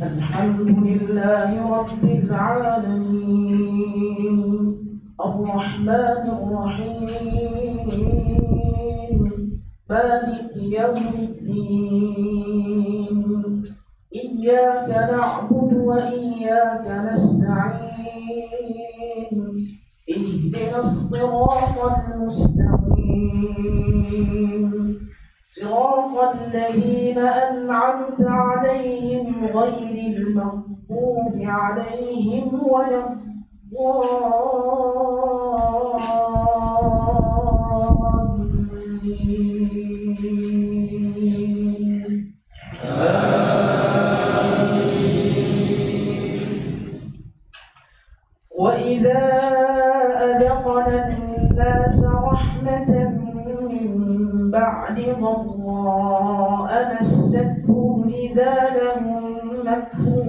الحمد لله رب العالمين الرحمن الرحيم مالك يوم الدين إياك نعبد وإياك نستعين اهدنا الصراط المستقيم صراط الذين أنعمت عليهم غير المغضوب عليهم ولا الضالين. وإذا أذقنا الناس رحمة من بعد ضراء مستهم إذا لهم مكر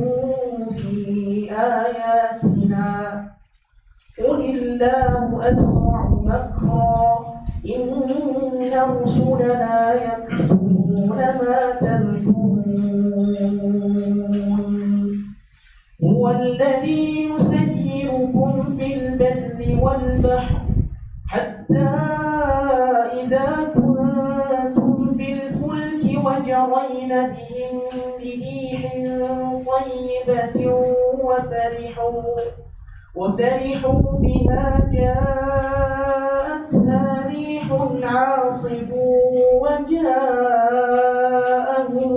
في آياتنا قل الله أسرع مكرا إن رسلنا يكتبون ما تمكرون هو الذي يسيركم في البر والبحر حتى إذا كنتم في الفلك وجرين بهم بريح طيبة وفرحوا بها جاءت فأخذتها ريح عاصف وجاءهم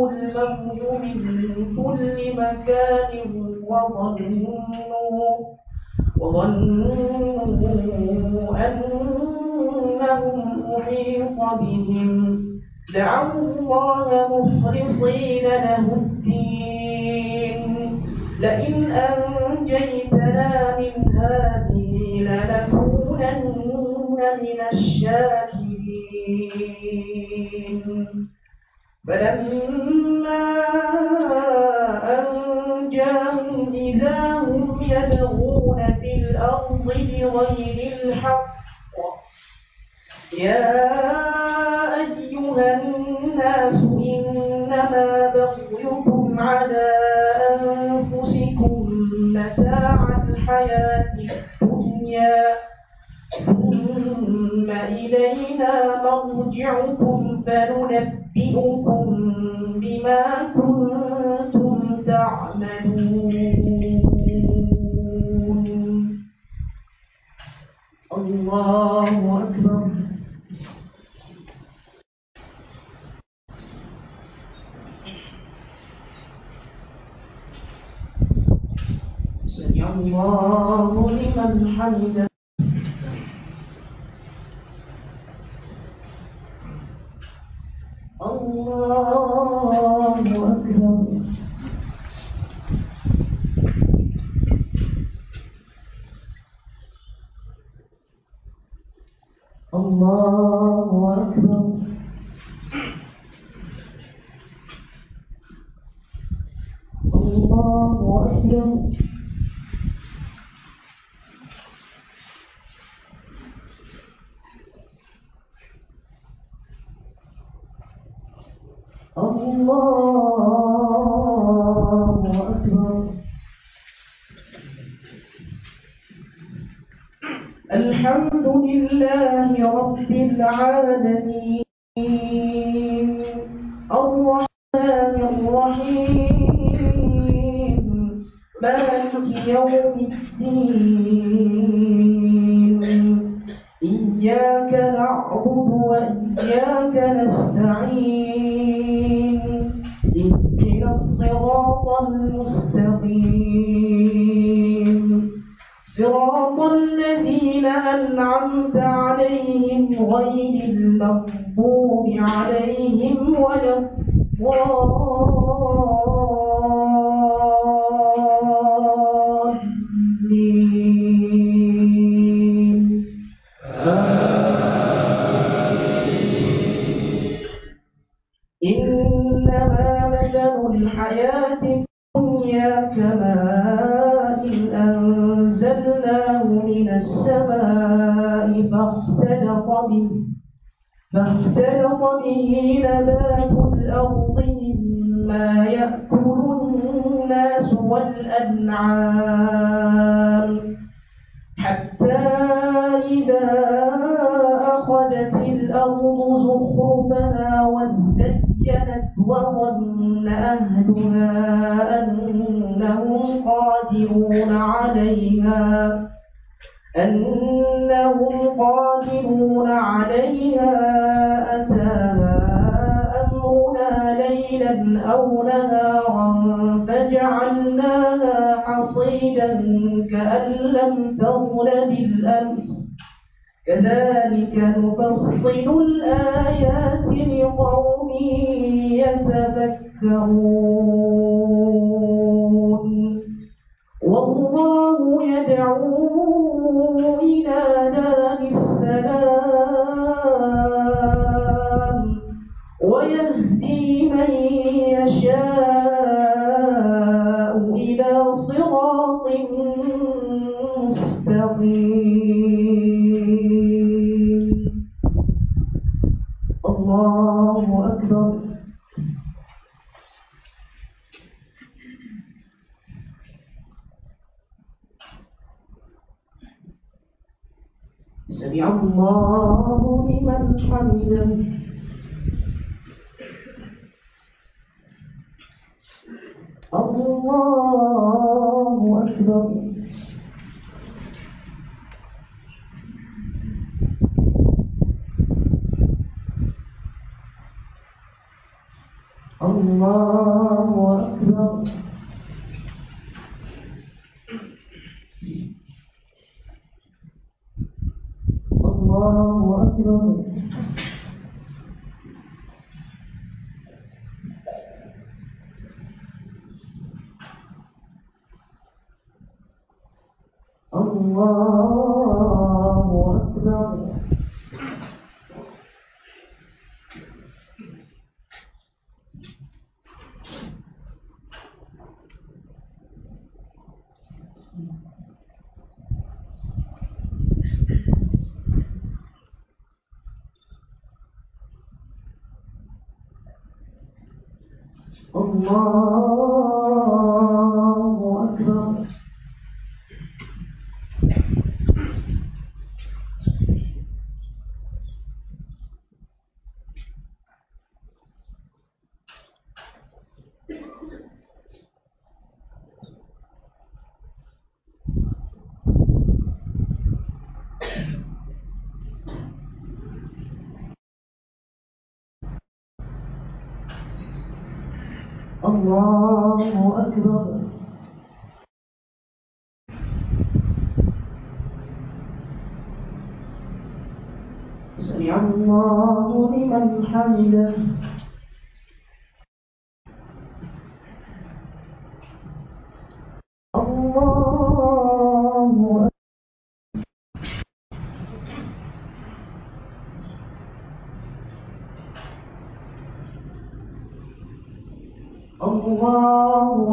الموج من كل مكان وظنوا أنهم أحيط بهم دعوا الله مخلصين له الدين لئن أنجيتنا من هذه لنكونن من الشاكرين فلما أنجاهم إذا هم يبغون في الأرض بغير الحق يا أيها الناس إنما بغيكم على أنفسكم متاع الحياة الدنيا ثم إلينا مرجعكم فننبئكم بما كنتم تعملون. الله أكبر. سمع الله لمن حمده. الله أكبر. الله أكبر. الله أكبر. الله أكبر. الحمد لله رب العالمين الرحمن الرحيم مالك يوم الدين إياك نعبد وإياك نستعين اهدنا الصراط المستقيم صراط الذين أنعمت عليهم غير المغضوب عليهم ولا الضالين. إنما مثل الحياة الدنيا كماء أنزلناه من السماء فاختلط به نبات الأرض مما يأكل الناس والأنعام حتى إذا أخذت الأرض زخرفها وازينت وظن أهلها أنهم قادرون عليها أتاها أمرنا ليلا أو نهارا فجعلناها حصيدا كأن لم تغن بالأمس كذلك نفصل الآيات لقوم يتفكرون. والله يدعو إلى دار السلام ويهدي من يشاء إلى صراط مستقيم. الله أكبر. سمع الله لمن حمده. الله أكبر. الله أكبر. الله أكبر. الله أكبر. الله أكبر. الله أكبر. سمع الله لمن حمده. الله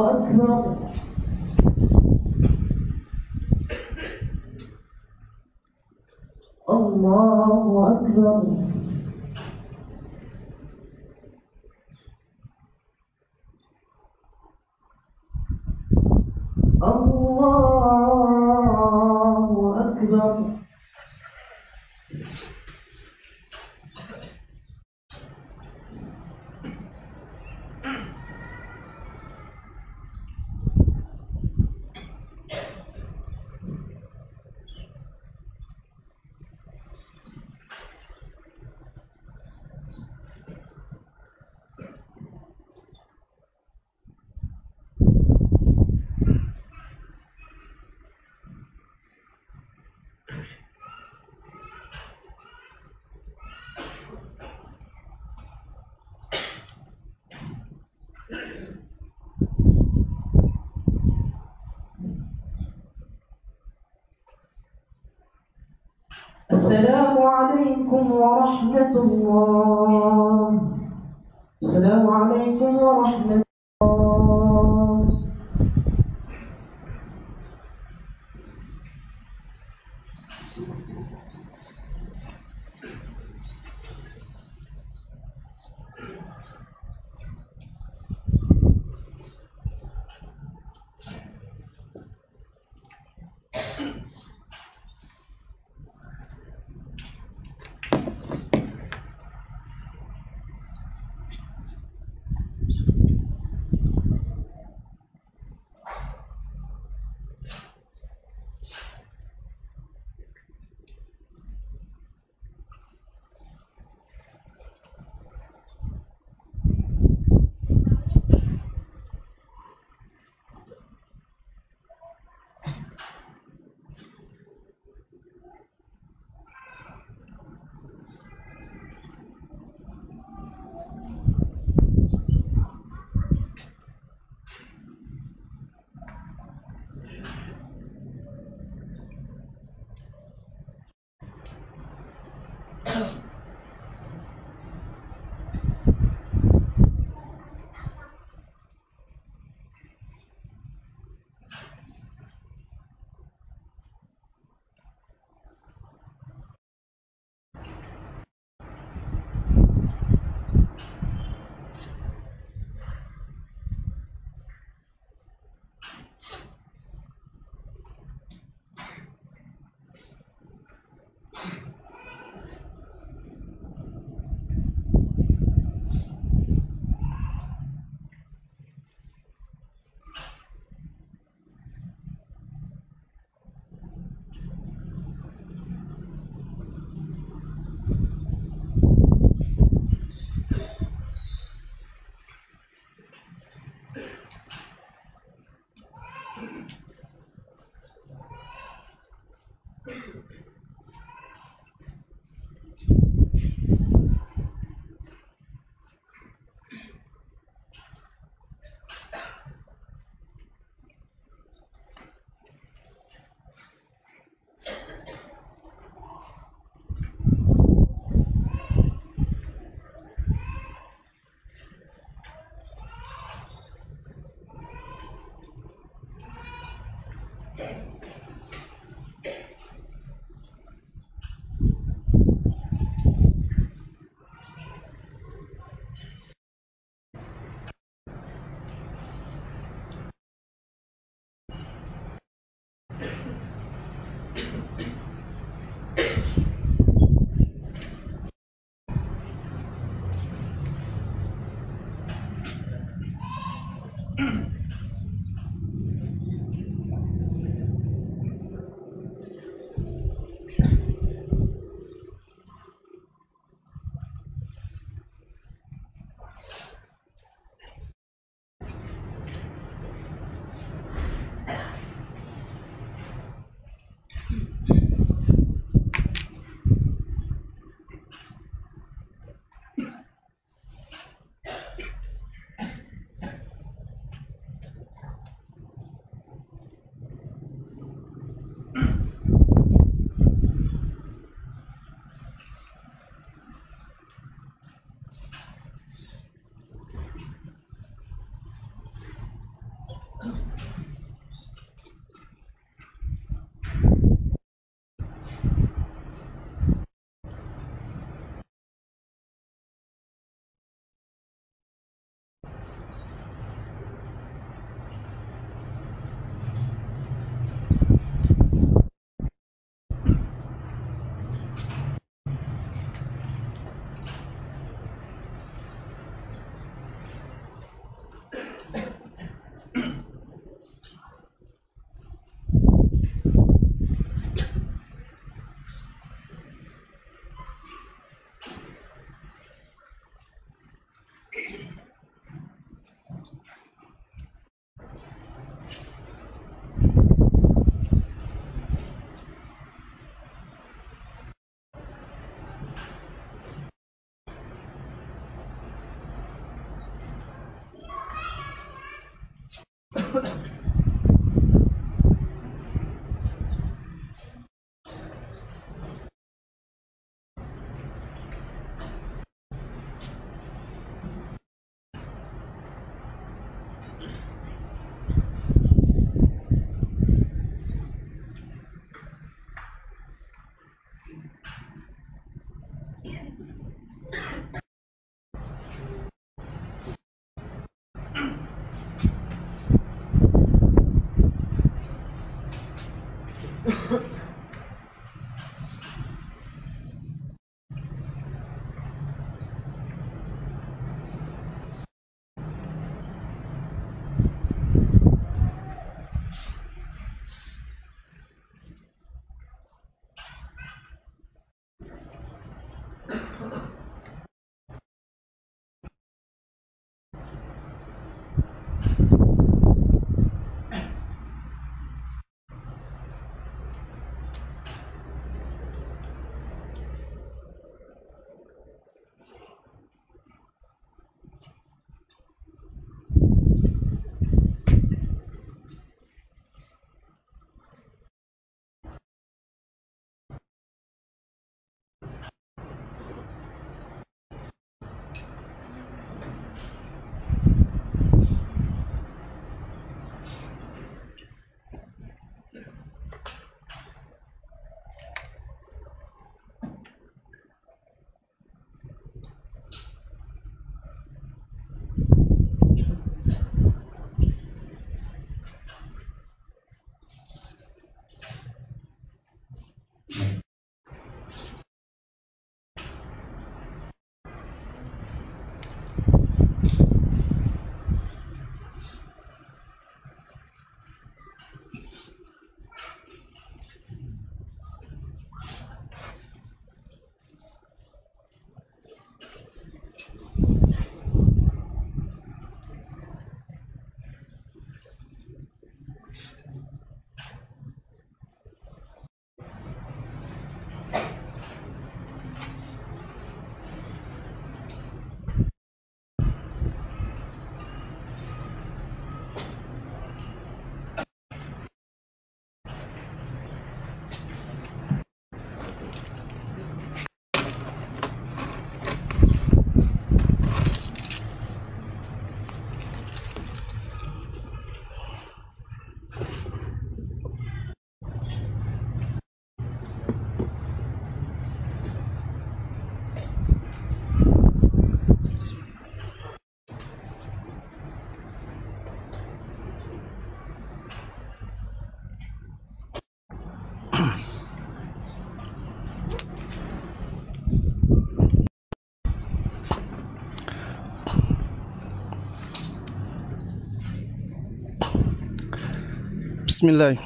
أكبر. الله أكبر. الله أكبر. السلام عليكم ورحمة الله. السلام عليكم ورحمة الله. Bismillah.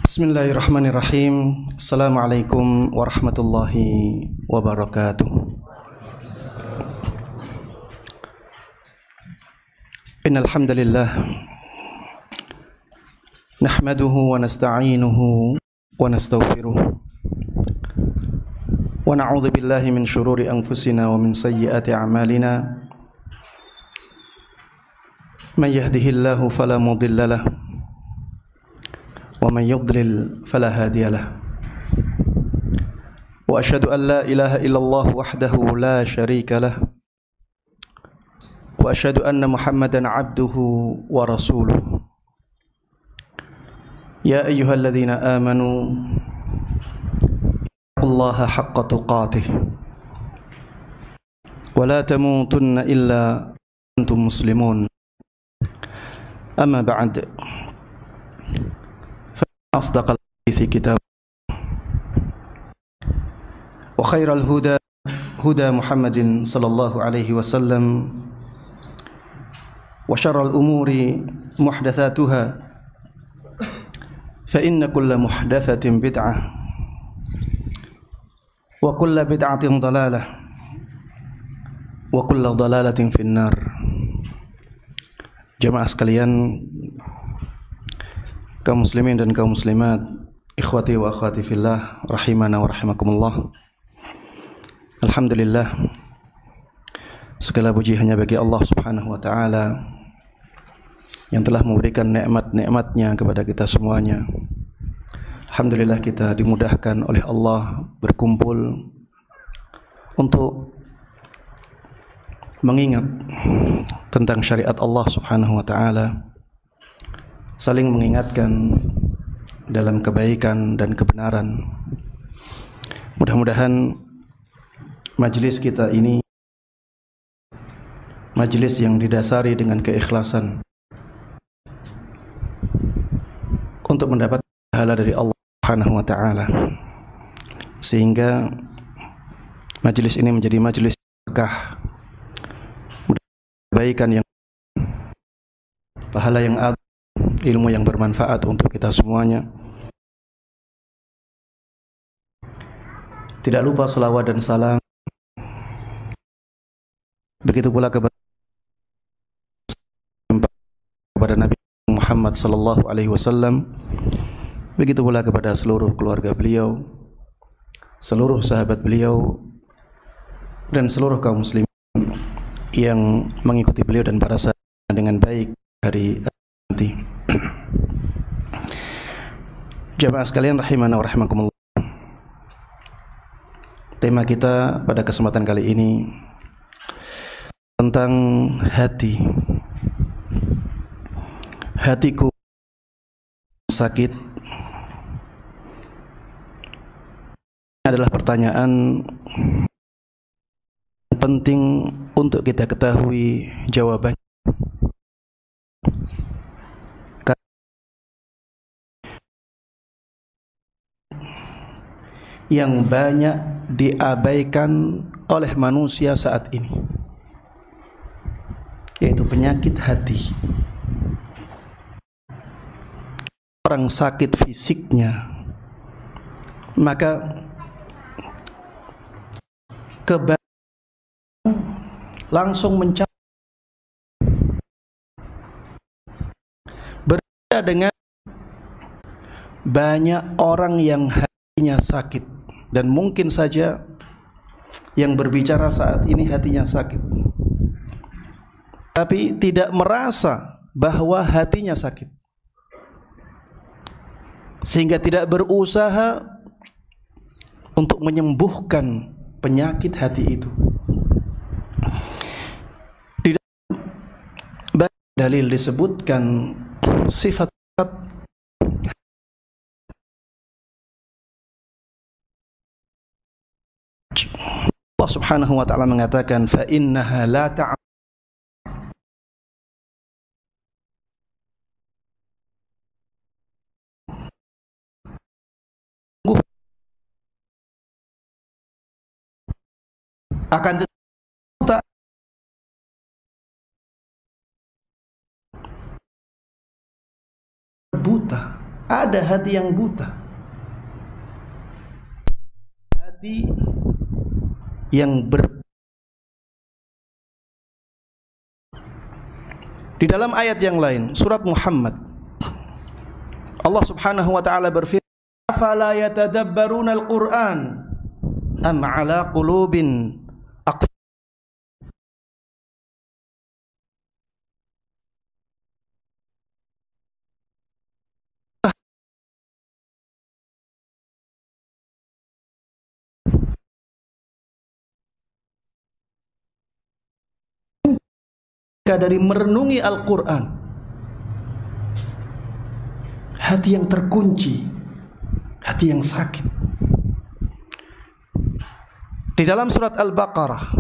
Bismillahirrahmanirrahim. Assalamualaikum warahmatullahi wabarakatuh. Innal hamdalillah nahmaduhu wa nasta'inuhu wa nastaghfiruh wa na'udzu billahi min shururi anfusina wa min sayyiati a'malina. Man yahdihillahu fala mudilla lahu wa man yudlil fala hadiya lahu. Wa asyhadu an la ilaha illallah wahdahu la syarika lahu wa asyhadu anna Muhammadan abduhu wa rasuluh. Ya ayyuhalladzina amanu ittaqullaha haqqa tuqatih wa la tamutunna illa antum muslimun. Amma ba'd, fa asdaqal hadithi kitab wa khairal huda huda Muhammadin sallallahu alaihi wasallam wa syarrul umuri muhdatsatuha fa inna kulla muhdatsatin bid'ah wa kulla bid'atin dhalalah wa kulla dhalalatin finnar. Jamaah sekalian, kaum muslimin dan kaum muslimat, ikhwati wa akhwati fillah, rahimana wa rahimakumullah. Alhamdulillah, segala puji hanya bagi Allah subhanahu wa ta'ala yang telah memberikan nikmat-nikmatnya kepada kita semuanya. Alhamdulillah kita dimudahkan oleh Allah berkumpul untuk mengingat tentang syariat Allah subhanahu wa ta'ala, saling mengingatkan dalam kebaikan dan kebenaran. Mudah-mudahan majelis kita ini majelis yang didasari dengan keikhlasan untuk mendapat pahala dari Allah subhanahu wa ta'ala, sehingga majelis ini menjadi majelis berkah, kebaikan yang pahala yang agung, ilmu yang bermanfaat untuk kita semuanya. Tidak lupa salawat dan salam begitu pula kepada Nabi Muhammad sallallahu alaihi wasallam, begitu pula kepada seluruh keluarga beliau, seluruh sahabat beliau, dan seluruh kaum muslimin yang mengikuti beliau dan para sahabat dengan baik hari nanti. Jamaah sekalian rahimana wa rahimakumullah. Tema kita pada kesempatan kali ini tentang hati. Hatiku sakit adalah pertanyaan penting untuk kita ketahui jawabannya. Yang banyak diabaikan oleh manusia saat ini, yaitu penyakit hati. Orang sakit fisiknya, maka langsung mencari. Berbeda dengan banyak orang yang hatinya sakit, dan mungkin saja yang berbicara saat ini hatinya sakit, tapi tidak merasa bahwa hatinya sakit, sehingga tidak berusaha untuk menyembuhkan penyakit hati itu. Dalil disebutkan sifat-sifat Allah subhanahu wa ta'ala mengatakan fa innaha la akan buta. Ada hati yang buta. Hati yang Di dalam ayat yang lain, surat Muhammad, Allah Subhanahu wa taala berfirman, "Afala yatadabbaruna al-Qur'an am 'ala qulubin aqfalha." Dari merenungi Al-Quran, hati yang terkunci, hati yang sakit. Di dalam surat Al-Baqarah,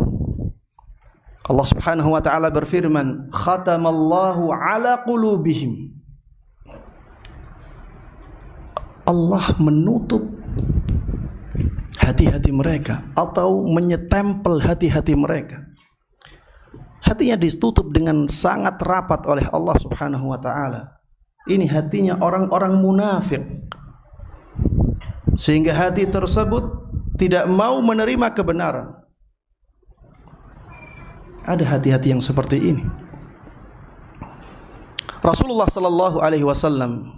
Allah Subhanahu wa taala berfirman, "Khatamallahu ala qulubihim." Allah menutup hati-hati mereka atau menyetempel hati-hati mereka. Hatinya ditutup dengan sangat rapat oleh Allah Subhanahu wa taala. Ini hatinya orang-orang munafik, sehingga hati tersebut tidak mau menerima kebenaran. Ada hati-hati yang seperti ini. Rasulullah sallallahu alaihi wasallam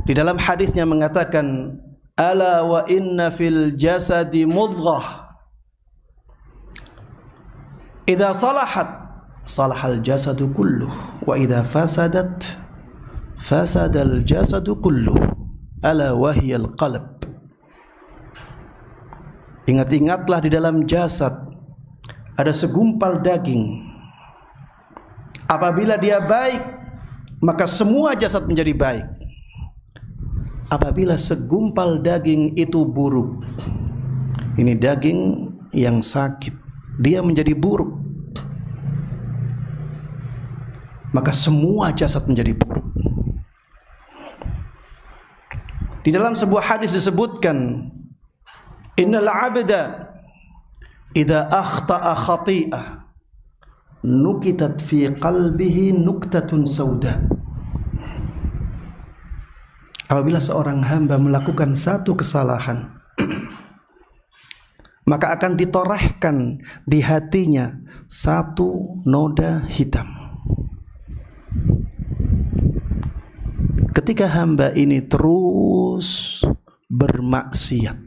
di dalam hadisnya mengatakan, "Ala wa inna fil jasadi mudghah, idza salahat salahal jasadu kulluh wa idza fasadat fasadal jasadu kulluh, ala wahiyal qalb." Ingat-ingatlah, di dalam jasad ada segumpal daging. Apabila dia baik, maka semua jasad menjadi baik. Apabila segumpal daging itu buruk, ini daging yang sakit, dia menjadi buruk, maka semua jasad menjadi buruk. Di dalam sebuah hadis disebutkan, "Innal 'abda idza akhta'a khati'ah nukitat fi qalbihi nuktatun sauda." Apabila seorang hamba melakukan satu kesalahan, maka akan ditorehkan di hatinya satu noda hitam. Ketika hamba ini terus bermaksiat,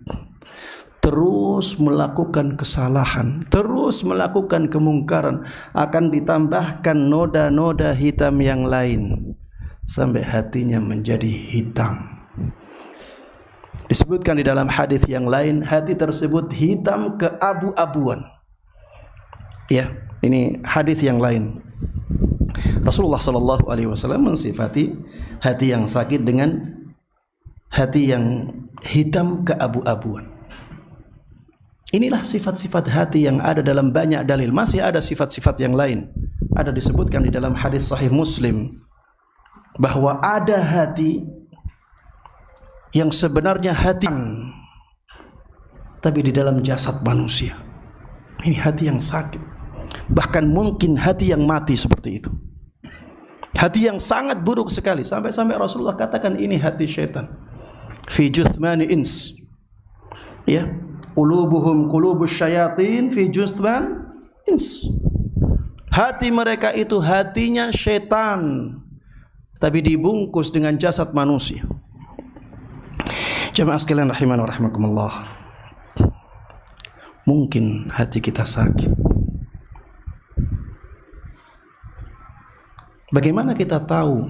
terus melakukan kesalahan, terus melakukan kemungkaran, akan ditambahkan noda-noda hitam yang lain sampai hatinya menjadi hitam. Disebutkan di dalam hadis yang lain, hati tersebut hitam keabu-abuan. Ya, ini hadis yang lain. Rasulullah sallallahu alaihi wasallam mensifati hati yang sakit dengan hati yang hitam keabu-abuan. Inilah sifat-sifat hati yang ada dalam banyak dalil. Masih ada sifat-sifat yang lain. Ada disebutkan di dalam hadis Sahih Muslim bahwa ada hati yang sebenarnya hati, tapi di dalam jasad manusia. Ini hati yang sakit. Bahkan mungkin hati yang mati seperti itu. Hati yang sangat buruk sekali. Sampai-sampai Rasulullah katakan ini hati syaitan. Fi juthmani ins. Ya, qulubuhum qulubus syayatin fi juthman ins. Hati mereka itu hatinya syaitan, tapi dibungkus dengan jasad manusia. Jemaah sekalian rahimani wa rahimakumullah, mungkin hati kita sakit. Bagaimana kita tahu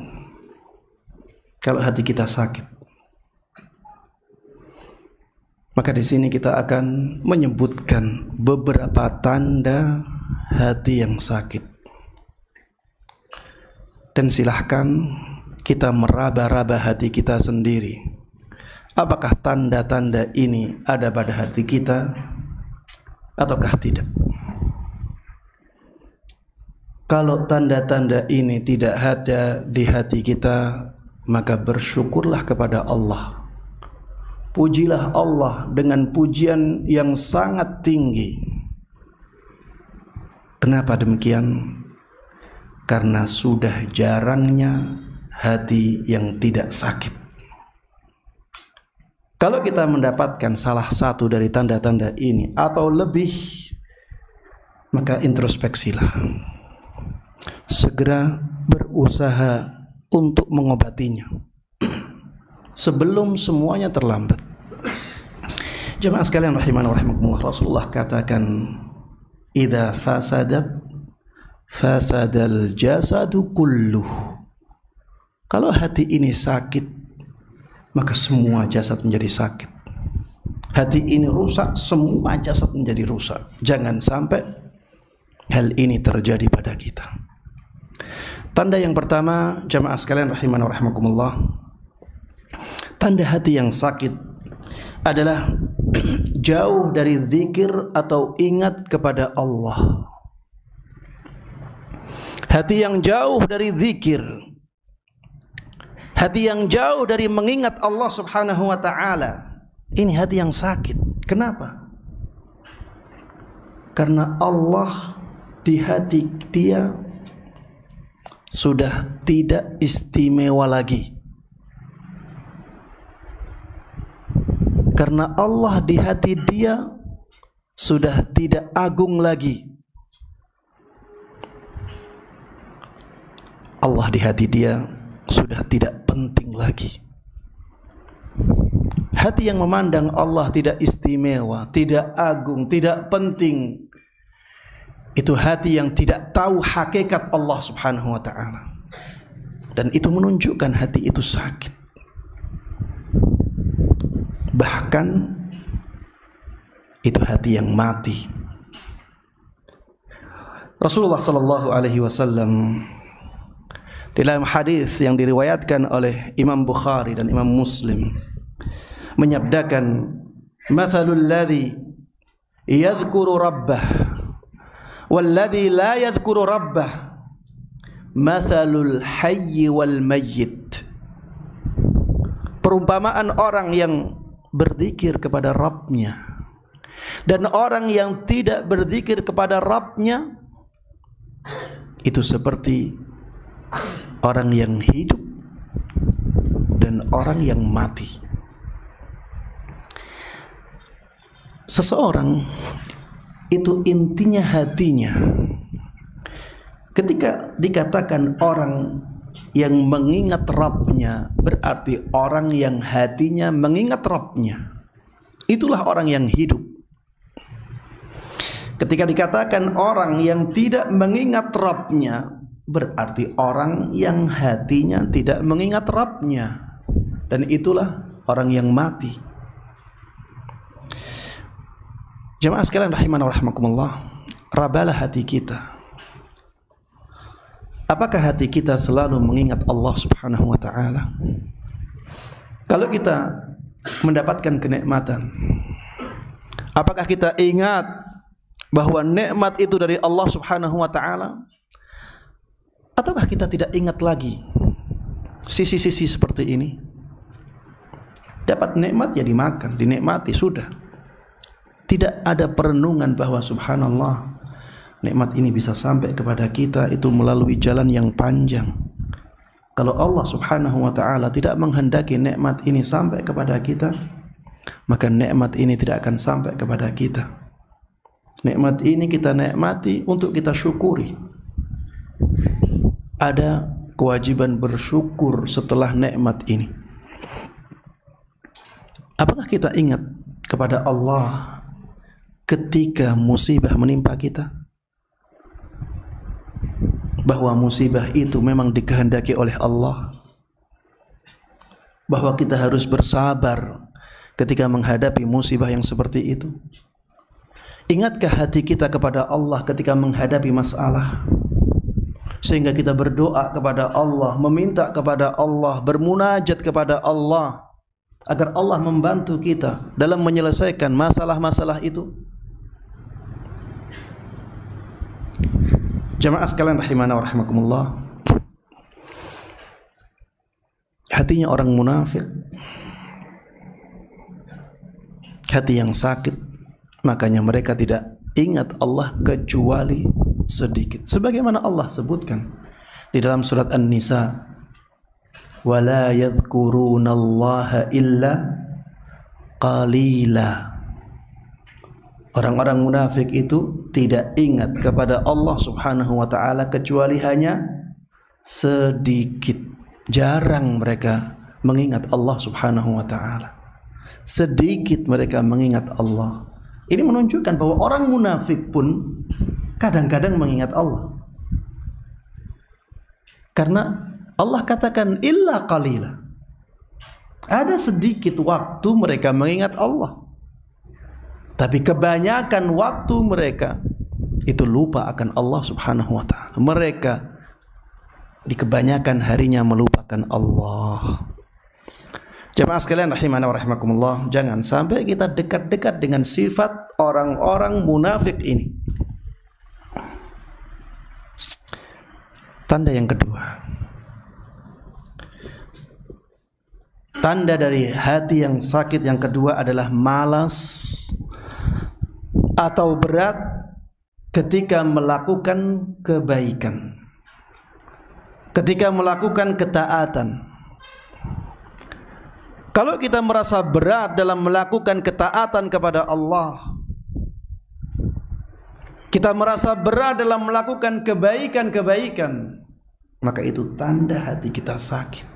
kalau hati kita sakit? Maka di sini kita akan menyebutkan beberapa tanda hati yang sakit. Dan silahkan kita meraba-raba hati kita sendiri. Apakah tanda-tanda ini ada pada hati kita ataukah tidak? Kalau tanda-tanda ini tidak ada di hati kita, maka bersyukurlah kepada Allah. Pujilah Allah dengan pujian yang sangat tinggi. Kenapa demikian? Karena sudah jarangnya hati yang tidak sakit. Kalau kita mendapatkan salah satu dari tanda-tanda ini atau lebih, maka introspeksilah. Segera berusaha untuk mengobatinya sebelum semuanya terlambat. Jemaah sekalian rahimana wa rahimakumullah, Rasulullah katakan, idza fasadat fasadal jasadu kulluh. Kalau hati ini sakit, maka semua jasad menjadi sakit. Hati ini rusak, semua jasad menjadi rusak. Jangan sampai hal ini terjadi pada kita. Tanda yang pertama, jamaah sekalian rahimana wa rahimakumullah, tanda hati yang sakit adalah jauh dari zikir atau ingat kepada Allah. Hati yang jauh dari zikir, hati yang jauh dari mengingat Allah subhanahu wa ta'ala, ini hati yang sakit. Kenapa? Karena Allah di hati dia sudah tidak istimewa lagi. Karena Allah di hati dia sudah tidak agung lagi. Allah di hati dia sudah tidak penting lagi. Hati yang memandang Allah tidak istimewa, tidak agung, tidak penting, itu hati yang tidak tahu hakikat Allah subhanahu wa ta'ala. Dan itu menunjukkan hati itu sakit. Bahkan itu hati yang mati. Rasulullah sallallahu alaihi wasallam di dalam hadis yang diriwayatkan oleh Imam Bukhari dan Imam Muslim menyabdakan, mathalul ladzi yadhkuru rabbah walladzi la yadhkuru rabbah mathalul hayy wal mayyit. Perumpamaan orang yang berzikir kepada Rabbnya dan orang yang tidak berzikir kepada Rabbnya itu seperti orang yang hidup dan orang yang mati. Seseorang itu intinya hatinya. Ketika dikatakan orang yang mengingat Rabbnya, berarti orang yang hatinya mengingat Rabbnya. Itulah orang yang hidup. Ketika dikatakan orang yang tidak mengingat Rabbnya, berarti orang yang hatinya tidak mengingat Rabbnya. Dan itulah orang yang mati. Jemaah sekalian rahimana wa rahimakumullah, rabalah hati kita. Apakah hati kita selalu mengingat Allah subhanahu wa ta'ala? Kalau kita mendapatkan kenikmatan, apakah kita ingat bahwa nikmat itu dari Allah subhanahu wa ta'ala? Ataukah kita tidak ingat lagi sisi-sisi seperti ini? Dapat nikmat ya dimakan, dinikmati, sudah. Tidak ada perenungan bahwa subhanallah, nikmat ini bisa sampai kepada kita itu melalui jalan yang panjang. Kalau Allah subhanahu wa ta'ala tidak menghendaki nikmat ini sampai kepada kita, maka nikmat ini tidak akan sampai kepada kita. Nikmat ini kita nikmati untuk kita syukuri. Ada kewajiban bersyukur setelah nikmat ini. Apakah kita ingat kepada Allah ketika musibah menimpa kita? Bahwa musibah itu memang dikehendaki oleh Allah, bahwa kita harus bersabar ketika menghadapi musibah yang seperti itu. Ingatkah hati kita kepada Allah ketika menghadapi masalah, sehingga kita berdoa kepada Allah, meminta kepada Allah, bermunajat kepada Allah agar Allah membantu kita dalam menyelesaikan masalah-masalah itu? Jamaah sekalian rahimana wa rahimakumullah, hatinya orang munafik, hati yang sakit, makanya mereka tidak ingat Allah kecuali sedikit. Sebagaimana Allah sebutkan di dalam surat An-Nisa wa la yadhkurunallaha illa qalila. Orang-orang munafik itu tidak ingat kepada Allah Subhanahu wa taala kecuali hanya sedikit. Jarang mereka mengingat Allah Subhanahu wa taala. Sedikit mereka mengingat Allah. Ini menunjukkan bahwa orang munafik pun kadang-kadang mengingat Allah. Karena Allah katakan illa qalila. Ada sedikit waktu mereka mengingat Allah. Tapi kebanyakan waktu mereka itu lupa akan Allah Subhanahu wa taala. Mereka di kebanyakan harinya melupakan Allah. Jemaah sekalian rahimana wa rahimakumullah, jangan sampai kita dekat-dekat dengan sifat orang-orang munafik ini. Tanda yang kedua, tanda dari hati yang sakit yang kedua adalah malas atau berat ketika melakukan kebaikan, ketika melakukan ketaatan. Kalau kita merasa berat dalam melakukan ketaatan kepada Allah, kita merasa berat dalam melakukan kebaikan-kebaikan, maka itu tanda hati kita sakit.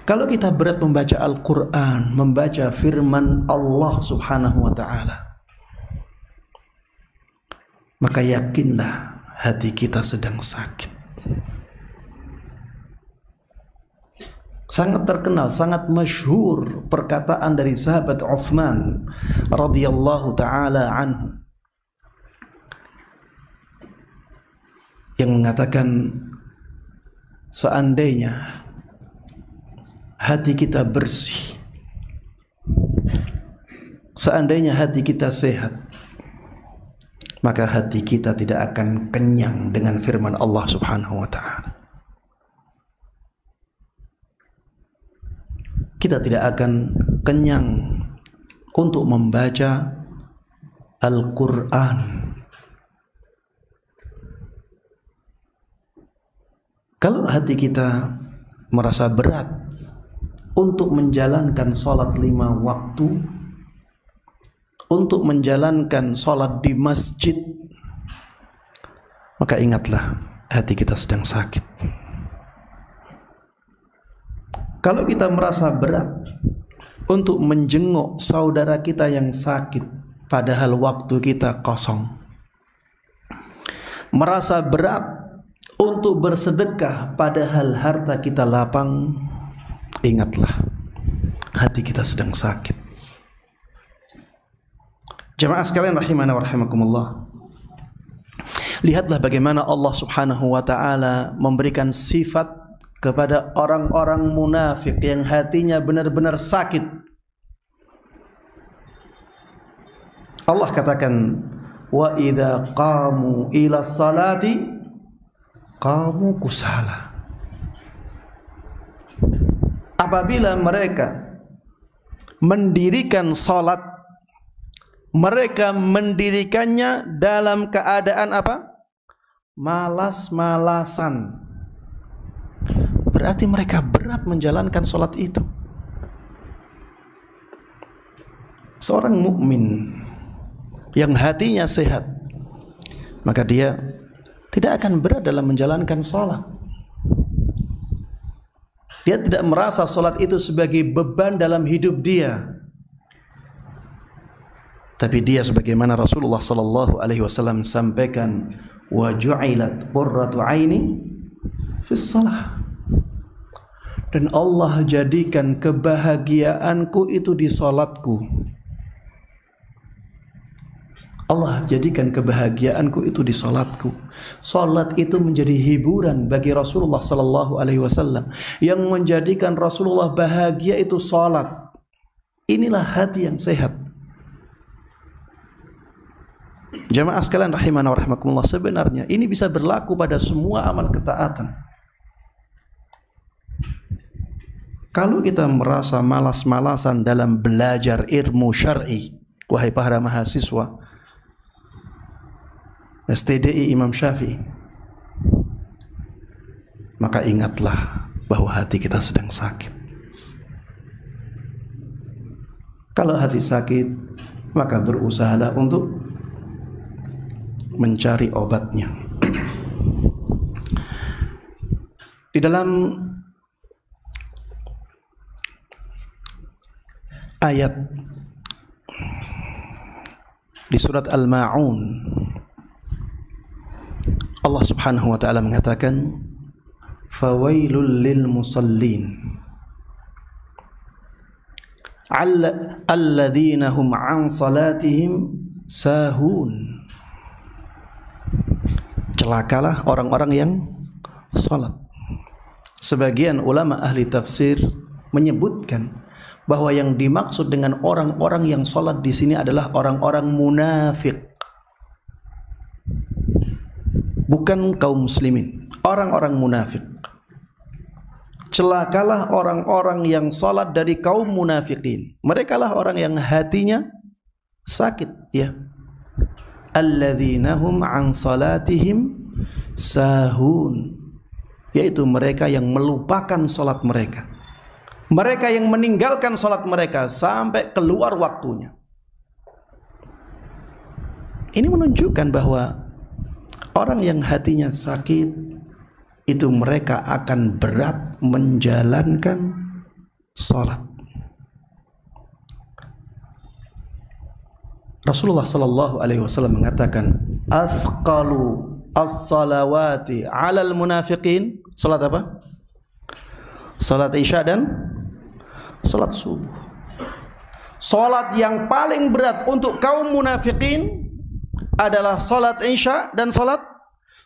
Kalau kita berat membaca Al-Quran, membaca firman Allah Subhanahu wa ta'ala, maka yakinlah hati kita sedang sakit. Sangat terkenal, sangat masyhur perkataan dari sahabat Uthman radhiyallahu taala anhu yang mengatakan, seandainya hati kita bersih, seandainya hati kita sehat, maka hati kita tidak akan kenyang dengan firman Allah Subhanahu wa ta'ala. Kita tidak akan kenyang untuk membaca Al-Quran. Kalau hati kita merasa berat untuk menjalankan sholat 5 waktu, untuk menjalankan sholat di masjid, maka ingatlah hati kita sedang sakit. Kalau kita merasa berat untuk menjenguk saudara kita yang sakit, padahal waktu kita kosong, merasa berat untuk bersedekah, padahal harta kita lapang, ingatlah hati kita sedang sakit. Jemaah sekalian rahimana wa rahimakumullah, lihatlah bagaimana Allah Subhanahu wa ta'ala memberikan sifat kepada orang-orang munafik yang hatinya benar-benar sakit. Allah katakan, wa idza qamu ila salati qamu kusala. Apabila mereka mendirikan salat, mereka mendirikannya dalam keadaan apa? Malas-malasan. Berarti mereka berat menjalankan salat itu. Seorang mukmin yang hatinya sehat, maka dia tidak akan berat dalam menjalankan salat. Dia tidak merasa salat itu sebagai beban dalam hidup dia. Tapi dia sebagaimana Rasulullah sallallahu alaihi wasallam sampaikan, wa ju'ilat qurratu aini fis shalah. Dan Allah jadikan kebahagiaanku itu di salatku. Allah jadikan kebahagiaanku itu di salatku. Salat itu menjadi hiburan bagi Rasulullah sallallahu alaihi wasallam. Yang menjadikan Rasulullah bahagia itu salat. Inilah hati yang sehat. Jamaah sekalian rahimana wa rahimakumullah, sebenarnya ini bisa berlaku pada semua amal ketaatan. Kalau kita merasa malas-malasan dalam belajar ilmu syar'i, wahai para mahasiswa STDI Imam Syafi'i, maka ingatlah bahwa hati kita sedang sakit. Kalau hati sakit, maka berusahalah untuk mencari obatnya. Di dalam ayat di surat Al-Ma'un, Allah Subhanahu wa taala mengatakan, fawailul lil musallin alladzina hum an salatihim sahun. Celakalah orang-orang yang salat. Sebagian ulama ahli tafsir menyebutkan bahwa yang dimaksud dengan orang-orang yang salat di sini adalah orang-orang munafik, bukan kaum muslimin, orang-orang munafik. Celakalah orang-orang yang salat dari kaum munafikin. Mereka lah orang yang hatinya sakit, ya. Alladzina hum an salatihim sahun, yaitu mereka yang melupakan salat mereka. Mereka yang meninggalkan salat mereka sampai keluar waktunya. Ini menunjukkan bahwa orang yang hatinya sakit itu mereka akan berat menjalankan salat. Rasulullah sallallahu alaihi wasallam mengatakan, "Athqalu as-salawati 'alal munafiqin." Salat apa? Salat Isya dan salat subuh. Salat yang paling berat untuk kaum munafikin adalah salat Isya dan salat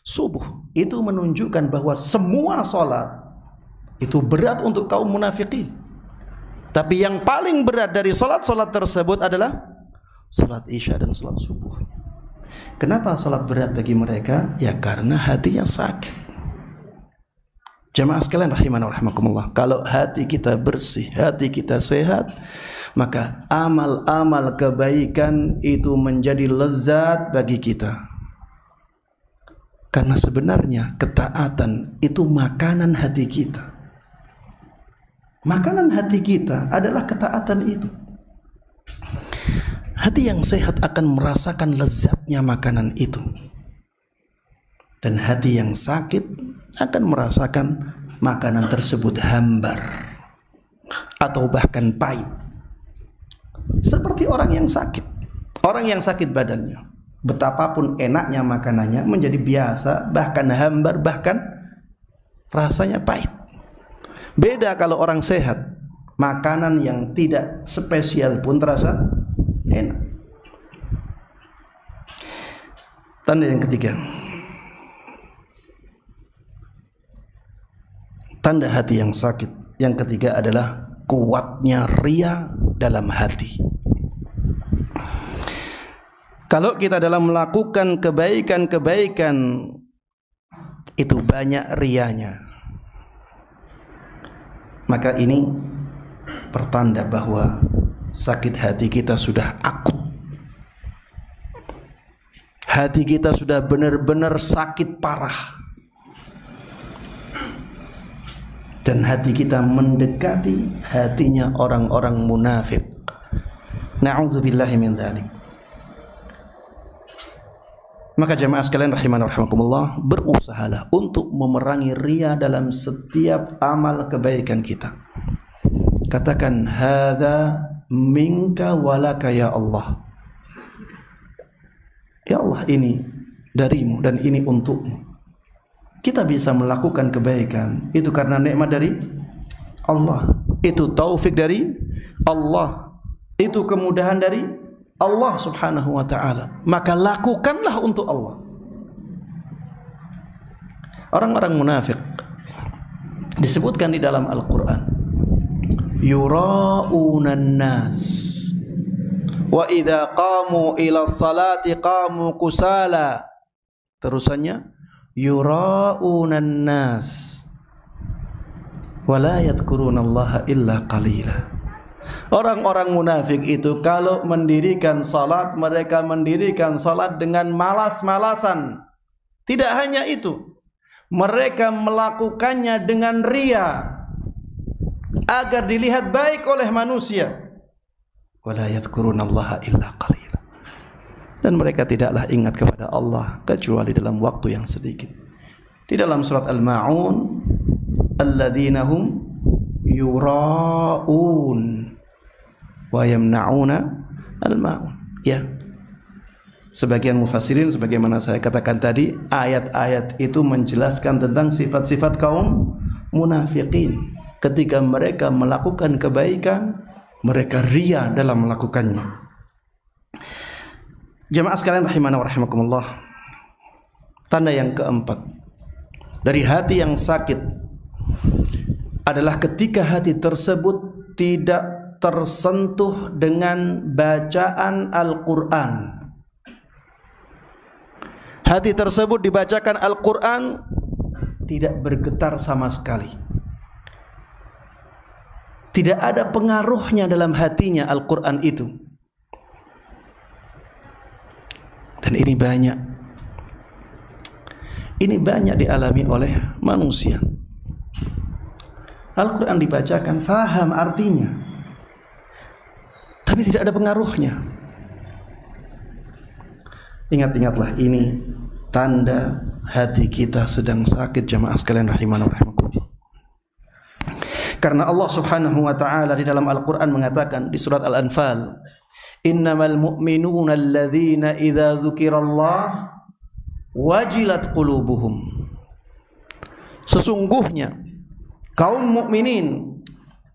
subuh. Itu menunjukkan bahwa semua salat itu berat untuk kaum munafikin. Tapi yang paling berat dari salat-salat tersebut adalah salat Isya dan salat subuh. Kenapa salat berat bagi mereka? Ya karena hatinya sakit. Jamaah sekalian rahimana wa rahimakumullah, kalau hati kita bersih, hati kita sehat, maka amal-amal kebaikan itu menjadi lezat bagi kita. Karena sebenarnya ketaatan itu makanan hati kita. Makanan hati kita adalah ketaatan itu. Hati yang sehat akan merasakan lezatnya makanan itu. Dan hati yang sakit akan merasakan makanan tersebut hambar atau bahkan pahit. Seperti orang yang sakit. Orang yang sakit badannya, betapapun enaknya makanannya menjadi biasa, bahkan hambar, bahkan rasanya pahit. Beda kalau orang sehat, makanan yang tidak spesial pun terasa enak. Tanda yang ketiga, tanda hati yang sakit yang ketiga adalah kuatnya ria dalam hati. Kalau kita dalam melakukan kebaikan-kebaikan itu banyak rianya, maka ini pertanda bahwa sakit hati kita sudah akut. Hati kita sudah benar-benar sakit parah. Dan hati kita mendekati hatinya orang-orang munafik. Na'udzubillahi min dzalik. Maka jemaah sekalian rahimana wa rahimakumullah, berusahalah untuk memerangi riya dalam setiap amal kebaikan kita. Katakan, hadza minka walaka ya Allah. Ya Allah, ini darimu dan ini untukmu. Kita bisa melakukan kebaikan itu karena nikmat dari Allah, itu taufik dari Allah, itu kemudahan dari Allah subhanahu wa ta'ala. Maka lakukanlah untuk Allah. Orang-orang munafik disebutkan di dalam Al-Quran, yura'unan nas wa idha qamu ila salati qamu kusala. Terusannya, yura'unan nas wa la yadhkurunallaha illa qalila. Orang-orang munafik itu kalau mendirikan salat, mereka mendirikan salat dengan malas-malasan. Tidak hanya itu, mereka melakukannya dengan ria. agar dilihat baik oleh manusia. Wala yadhkurunallaha illa qalila. Dan mereka tidaklah ingat kepada Allah kecuali dalam waktu yang sedikit. Di dalam surat Al-Ma'un, alladzina hum yura'un wa yamna'una al-ma'un. Ya. Sebagian mufassirin sebagaimana saya katakan tadi, ayat-ayat itu menjelaskan tentang sifat-sifat kaum munafikin. Ketika mereka melakukan kebaikan, mereka ria dalam melakukannya. Jemaah sekalian rahimana wa rahimakumullah. Tanda yang keempat dari hati yang sakit adalah ketika hati tersebut tidak tersentuh dengan bacaan Al-Quran. Hati tersebut dibacakan Al-Quran tidak bergetar sama sekali. Tidak ada pengaruhnya dalam hatinya Al-Quran itu. Dan ini banyak dialami oleh manusia. Al-Quran dibacakan, faham artinya, tapi tidak ada pengaruhnya. Ingat-ingatlah, ini tanda hati kita sedang sakit, jamaah sekalian rahimana wa rahimakumullah. Karena Allah Subhanahu wa taala di dalam Al-Qur'an mengatakan di surat Al-Anfal, "Innamal mu'minuna alladzina idza dzukirallah wajilat qulubuhum." Sesungguhnya kaum mukminin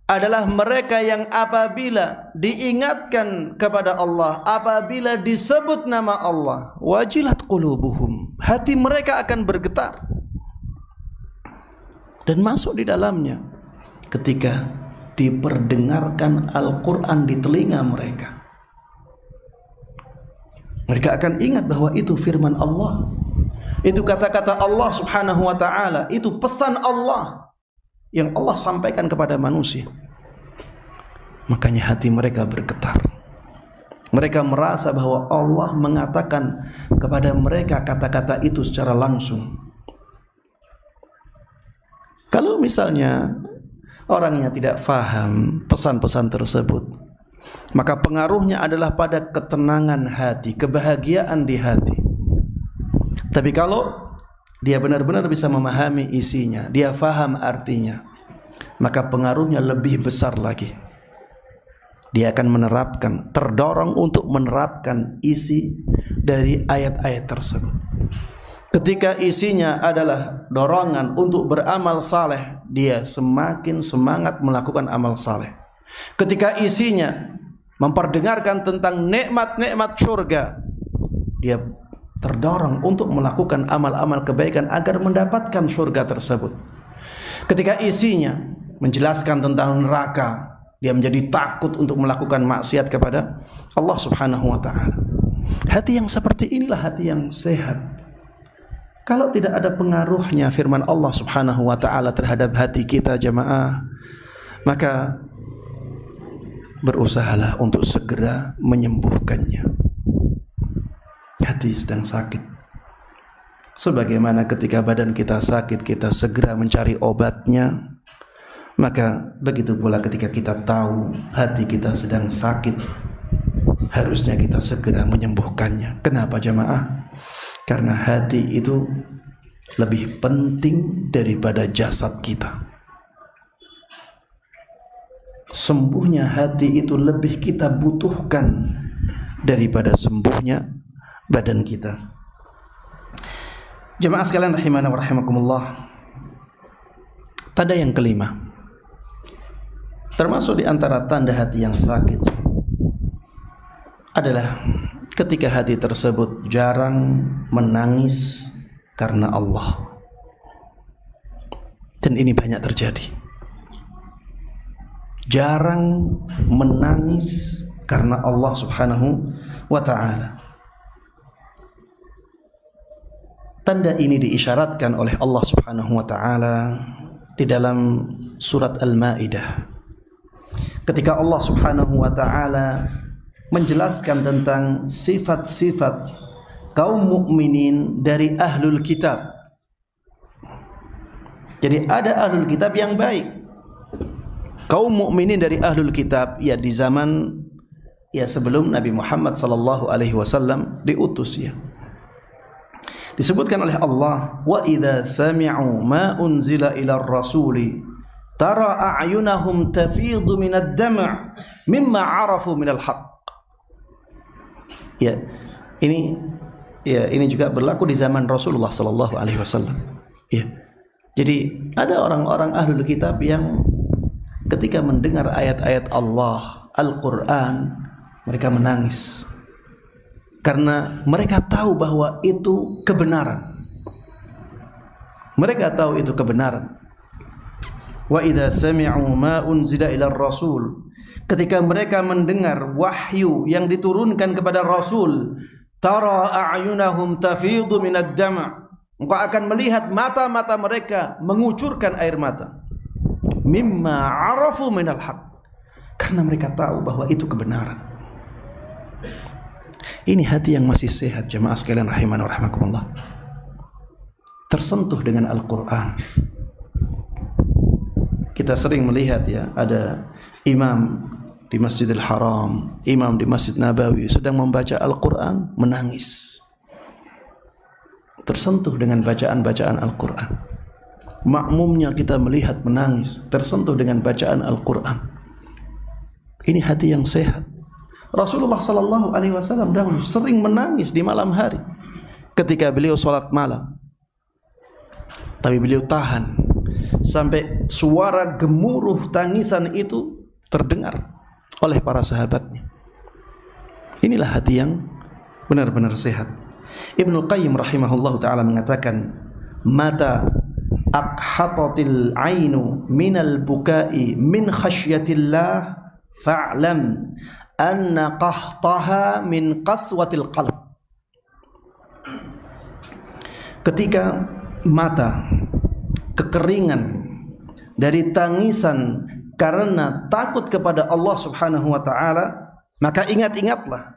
adalah mereka yang apabila diingatkan kepada Allah, apabila disebut nama Allah, wajilat qulubuhum, hati mereka akan bergetar dan masuk di dalamnya ketika diperdengarkan Al-Quran di telinga mereka. Mereka akan ingat bahwa itu firman Allah, itu kata-kata Allah Subhanahu wa ta'ala, itu pesan Allah yang Allah sampaikan kepada manusia. Makanya hati mereka bergetar. Mereka merasa bahwa Allah mengatakan kepada mereka kata-kata itu secara langsung. Kalau misalnya orangnya tidak faham pesan-pesan tersebut, maka pengaruhnya adalah pada ketenangan hati, kebahagiaan di hati. Tapi kalau dia benar-benar bisa memahami isinya, dia faham artinya, maka pengaruhnya lebih besar lagi. Dia akan menerapkan, terdorong untuk menerapkan isi dari ayat-ayat tersebut. Ketika isinya adalah dorongan untuk beramal saleh, dia semakin semangat melakukan amal saleh. Ketika isinya memperdengarkan tentang nikmat-nikmat surga, dia terdorong untuk melakukan amal-amal kebaikan agar mendapatkan surga tersebut. Ketika isinya menjelaskan tentang neraka, dia menjadi takut untuk melakukan maksiat kepada Allah Subhanahu wa ta'ala. Hati yang seperti inilah hati yang sehat. Kalau tidak ada pengaruhnya firman Allah Subhanahu wa ta'ala terhadap hati kita, jamaah, maka berusahalah untuk segera menyembuhkannya. Hati sedang sakit. Sebagaimana ketika badan kita sakit, kita segera mencari obatnya, maka begitu pula ketika kita tahu hati kita sedang sakit, harusnya kita segera menyembuhkannya. Kenapa jamaah? Karena hati itu lebih penting daripada jasad kita. Sembuhnya hati itu lebih kita butuhkan daripada sembuhnya badan kita. Jemaah sekalian rahimana wa rahimakumullah. Tanda yang kelima, termasuk di antara tanda hati yang sakit, adalah ketika hati tersebut jarang menangis karena Allah. Dan ini banyak terjadi. Jarang menangis karena Allah Subhanahu wa ta'ala. Tanda ini diisyaratkan oleh Allah Subhanahu wa ta'ala di dalam surat Al-Maidah, ketika Allah Subhanahu wa ta'ala menjelaskan tentang sifat-sifat kaum mukminin dari ahlul kitab. Jadi ada ahlul kitab yang baik, kaum mukminin dari ahlul kitab ya di zaman ya sebelum Nabi Muhammad sallallahu alaihi wasallam diutus ya. Disebutkan oleh Allah, wa idza sami'u ma unzila ila rasuli tara a'yunahum tafidu minad dam' mimma 'arafu minal haqq. Ya, ini juga berlaku di zaman Rasulullah sallallahu alaihi wasallam. Ya. Jadi ada orang-orang ahlul kitab yang ketika mendengar ayat-ayat Allah, Al-Qur'an, mereka menangis. Karena mereka tahu bahwa itu kebenaran. Mereka tahu itu kebenaran. Wa idza sami'u ma unzila ila rasul, ketika mereka mendengar wahyu yang diturunkan kepada Rasul, tara a'yunahum tafidu minad dam', engkau akan melihat mata-mata mereka mengucurkan air mata. Mimma 'arafu minal haqq, karena mereka tahu bahwa itu kebenaran. Ini hati yang masih sehat, jemaah sekalian rahimani wa rahmakumullah, tersentuh dengan Al-Quran. Kita sering melihat ya, ada imam di Masjidil Haram, imam di Masjid Nabawi sedang membaca Al-Quran, menangis, tersentuh dengan bacaan-bacaan Al-Quran. Makmumnya kita melihat menangis, tersentuh dengan bacaan Al-Quran. Ini hati yang sehat. Rasulullah sallallahu alaihi wasallam dahulu sering menangis di malam hari ketika beliau sholat malam. Tapi beliau tahan sampai suara gemuruh tangisan itu terdengar oleh para sahabatnya. Inilah hati yang benar-benar sehat. Ibnu Qayyim rahimahullah ta'ala mengatakan, mata aqhatatil ainu minal bukai min khasyatillah fa'lam anna qahtaha min qaswatil qalb. Ketika mata kekeringan dari tangisan karena takut kepada Allah Subhanahu wa taala, maka ingat-ingatlah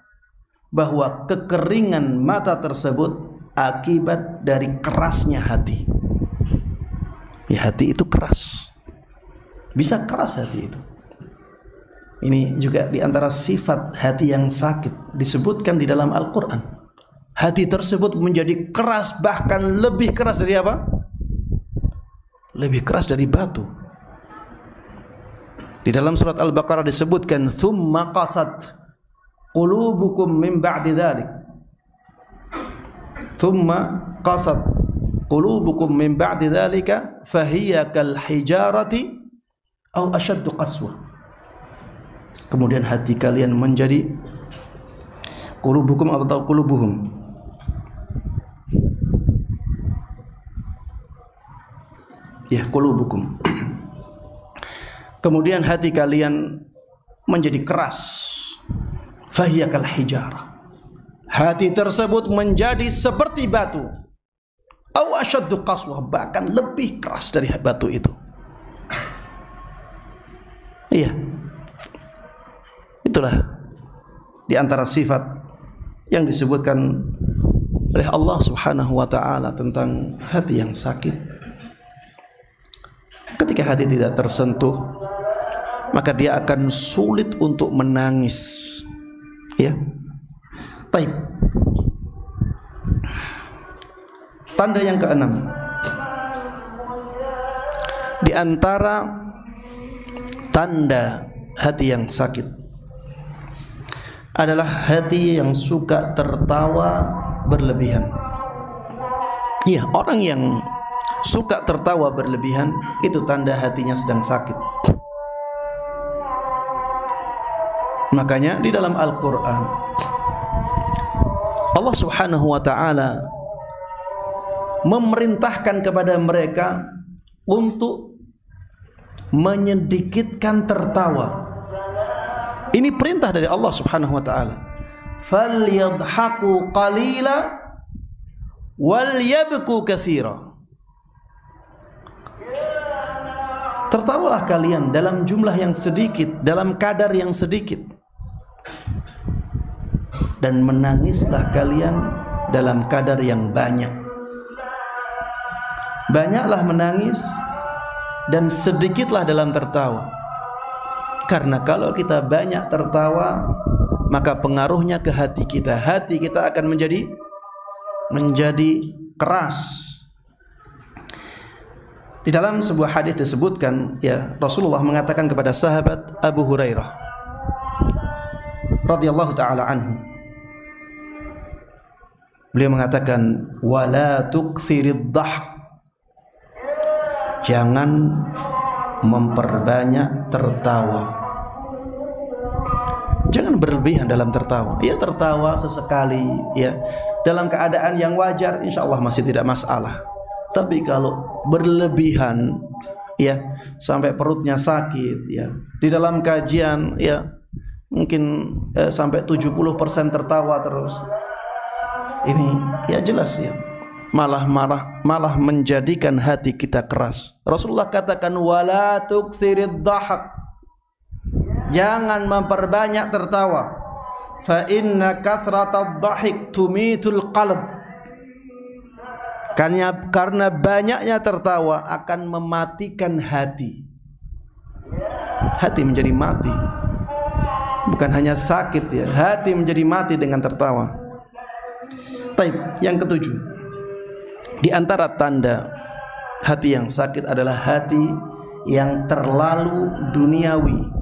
bahwa kekeringan mata tersebut akibat dari kerasnya hati. Ya, hati itu keras. Bisa keras hati itu. Ini juga diantara sifat hati yang sakit disebutkan di dalam Al-Quran. Hati tersebut menjadi keras, bahkan lebih keras dari apa? Lebih keras dari batu. Di dalam surat Al-Baqarah disebutkan, "Tsumma qasat qulubukum min ba'di dzalik." Tsumma qasat qulubukum min ba'di dzalika fahiya kal hijarati aw ashaddu qaswah. Kemudian hati kalian menjadi qulubukum atau qulubuhum. Ya, qulubukum. Kemudian hati kalian menjadi keras. Fahiya kal hijarah. Hati tersebut menjadi seperti batu. Aw ashaddu qaswah, bahkan lebih keras dari batu itu. Iya. Itulah di antara sifat yang disebutkan oleh Allah Subhanahu wa taala tentang hati yang sakit. Ketika hati tidak tersentuh, maka dia akan sulit untuk menangis. Ya. Baik. Tanda yang keenam, di antara tanda hati yang sakit adalah hati yang suka tertawa berlebihan. Iya, orang yang suka tertawa berlebihan itu tanda hatinya sedang sakit. Makanya di dalam Al-Quran Allah Subhanahu wa ta'ala memerintahkan kepada mereka untuk menyedikitkan tertawa. Ini perintah dari Allah Subhanahu wa taala. Falyadhaku qalila wal yabku katsira. Tertawalah kalian dalam jumlah yang sedikit, dalam kadar yang sedikit. Dan menangislah kalian dalam kadar yang banyak. Banyaklah menangis dan sedikitlah dalam tertawa. Karena kalau kita banyak tertawa, maka pengaruhnya ke hati kita. Hati kita akan menjadi keras. Di dalam sebuah hadis disebutkan, ya, Rasulullah mengatakan kepada sahabat Abu Hurairah radhiyallahu taala anhu. Beliau mengatakan, "Wala tukthirid dhahk." Jangan memperbanyak tertawa. Jangan berlebihan dalam tertawa. Ya, tertawa sesekali, ya, dalam keadaan yang wajar, insya Allah masih tidak masalah. Tapi kalau berlebihan, ya, sampai perutnya sakit, ya, di dalam kajian, ya, mungkin sampai 70% tertawa terus, ini ya jelas, ya, malah menjadikan hati kita keras. Rasulullah katakan, wala tukthirid dhahak. Jangan memperbanyak tertawa. Fa inna kathratad dhahik tumitul qalb. Karena banyaknya tertawa akan mematikan hati. Hati menjadi mati. Bukan hanya sakit, ya, hati menjadi mati dengan tertawa. Taib, yang ketujuh, di antara tanda hati yang sakit adalah hati yang terlalu duniawi.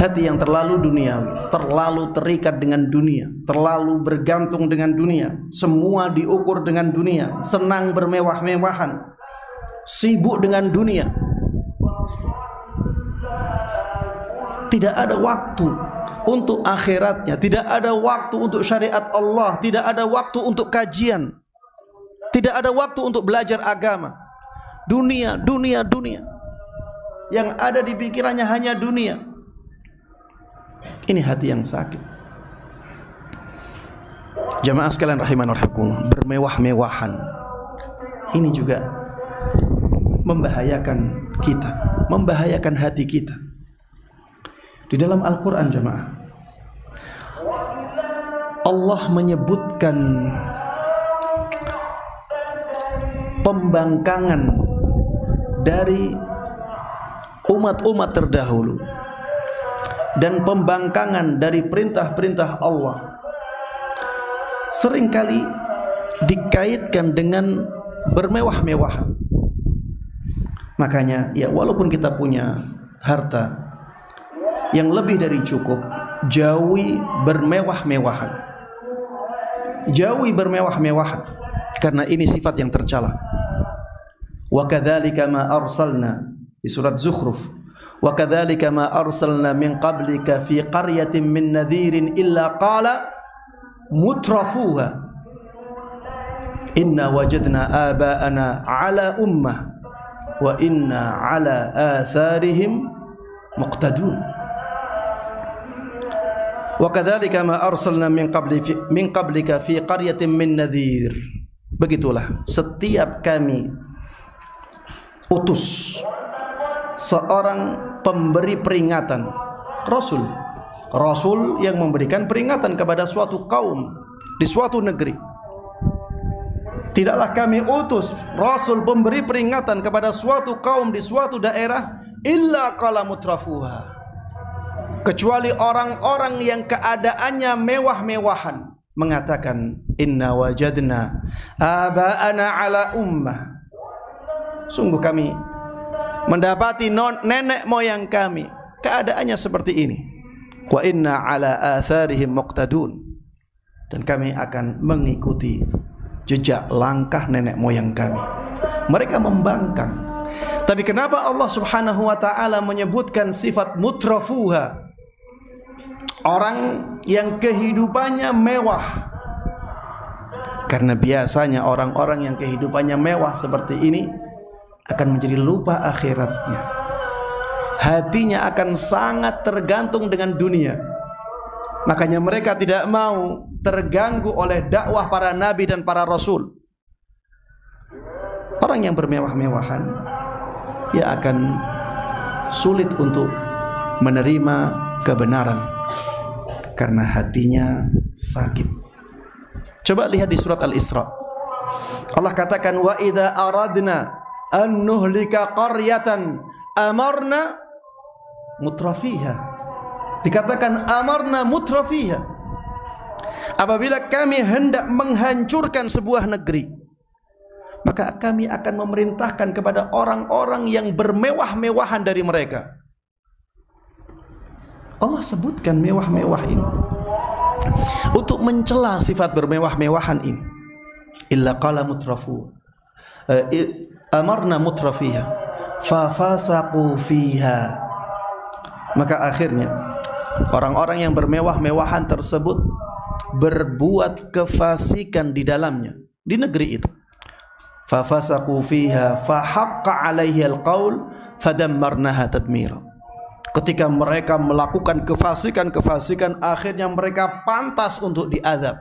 Hati yang terlalu duniawi, terlalu terikat dengan dunia, terlalu bergantung dengan dunia, semua diukur dengan dunia, senang bermewah-mewahan, sibuk dengan dunia. Tidak ada waktu untuk akhiratnya, tidak ada waktu untuk syariat Allah, tidak ada waktu untuk kajian, tidak ada waktu untuk belajar agama. Dunia, dunia, dunia. Yang ada di pikirannya hanya dunia. Ini hati yang sakit. Jamaah sekalian rahiman rahimakumullah, bermewah-mewahan ini juga membahayakan kita, membahayakan hati kita. Di dalam Al-Quran, jamaah, Allah menyebutkan pembangkangan dari umat-umat terdahulu dan pembangkangan dari perintah-perintah Allah seringkali dikaitkan dengan bermewah-mewahan. Makanya, ya, walaupun kita punya harta yang lebih dari cukup, jauhi bermewah-mewahan. Jauhi bermewah-mewahan, karena ini sifat yang tercela. Wa kadzalika ma arsalna, di surat Zukhruf, wa kadzalika ma arsalna min qablika fi qaryatin min nadhirin illa qala mutrafuha inna wajadna aba'ana ala ummah wa inna ala atharihim muqtadun. Wa kadzalika ma arsalna min qablika fi qaryatin min nadhir. Begitulah setiap kami utus seorang pemberi peringatan, Rasul yang memberikan peringatan kepada suatu kaum di suatu negeri. Tidaklah kami utus Rasul pemberi peringatan kepada suatu kaum di suatu daerah illa qala mutrafuha, kecuali orang-orang yang keadaannya mewah-mewahan mengatakan inna wajadna aba'ana ala ummah. Sungguh kami mendapati nenek moyang kami keadaannya seperti ini. Wa inna ala atharihim muqtadun, dan kami akan mengikuti jejak langkah nenek moyang kami. Mereka membangkang. Tapi kenapa Allah Subhanahu wa taala menyebutkan sifat mutrafuha? Orang yang kehidupannya mewah. Karena biasanya orang-orang yang kehidupannya mewah seperti ini akan menjadi lupa akhiratnya. Hatinya akan sangat tergantung dengan dunia. Makanya mereka tidak mau terganggu oleh dakwah para nabi dan para rasul. Orang yang bermewah-mewahan, ia akan sulit untuk menerima kebenaran karena hatinya sakit. Coba lihat di surat Al-Isra. Allah katakan, wa idza aradna an nuhlika qaryatan amarna mutrafiha. Dikatakan amarna mutrafiha. Apabila kami hendak menghancurkan sebuah negeri, maka kami akan memerintahkan kepada orang-orang yang bermewah-mewahan dari mereka. Allah sebutkan mewah-mewah ini untuk mencela sifat bermewah-mewahan ini. Illa qala mutrafu amarna mutrafiha fa fasaqu fiha. Maka akhirnya orang-orang yang bermewah-mewahan tersebut berbuat kefasikan di dalamnya, di negeri itu. Fa fasaqu fiha fa haqqa 'alaihi al-qaul fadammarnaha tadmira. Ketika mereka melakukan kefasikan, akhirnya mereka pantas untuk diazab.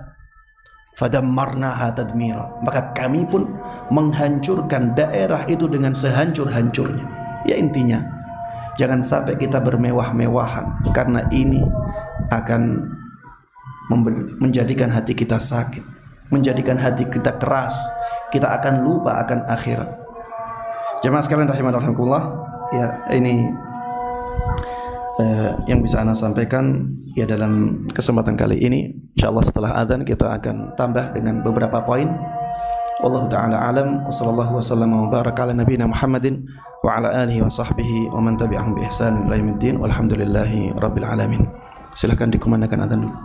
Fadammarnaha tadmira. Maka kami pun menghancurkan daerah itu dengan sehancur-hancurnya. Ya, intinya jangan sampai kita bermewah-mewahan, karena ini akan menjadikan hati kita sakit, menjadikan hati kita keras. Kita akan lupa akan akhirat. Jemaah sekalian rahimanallah, ya ini yang bisa ana sampaikan ya dalam kesempatan kali ini. Insyaallah setelah azan kita akan tambah dengan beberapa poin. Wallahu taala alam wa sallallahu wasallam wa baraka ala nabiyina Muhammadin wa ala alihi wa sahbihi wa man tabi'ahum bi ihsan ila yaumiddin walhamdulillahi rabbil alamin. Silakan dikumandangkan azan dulu.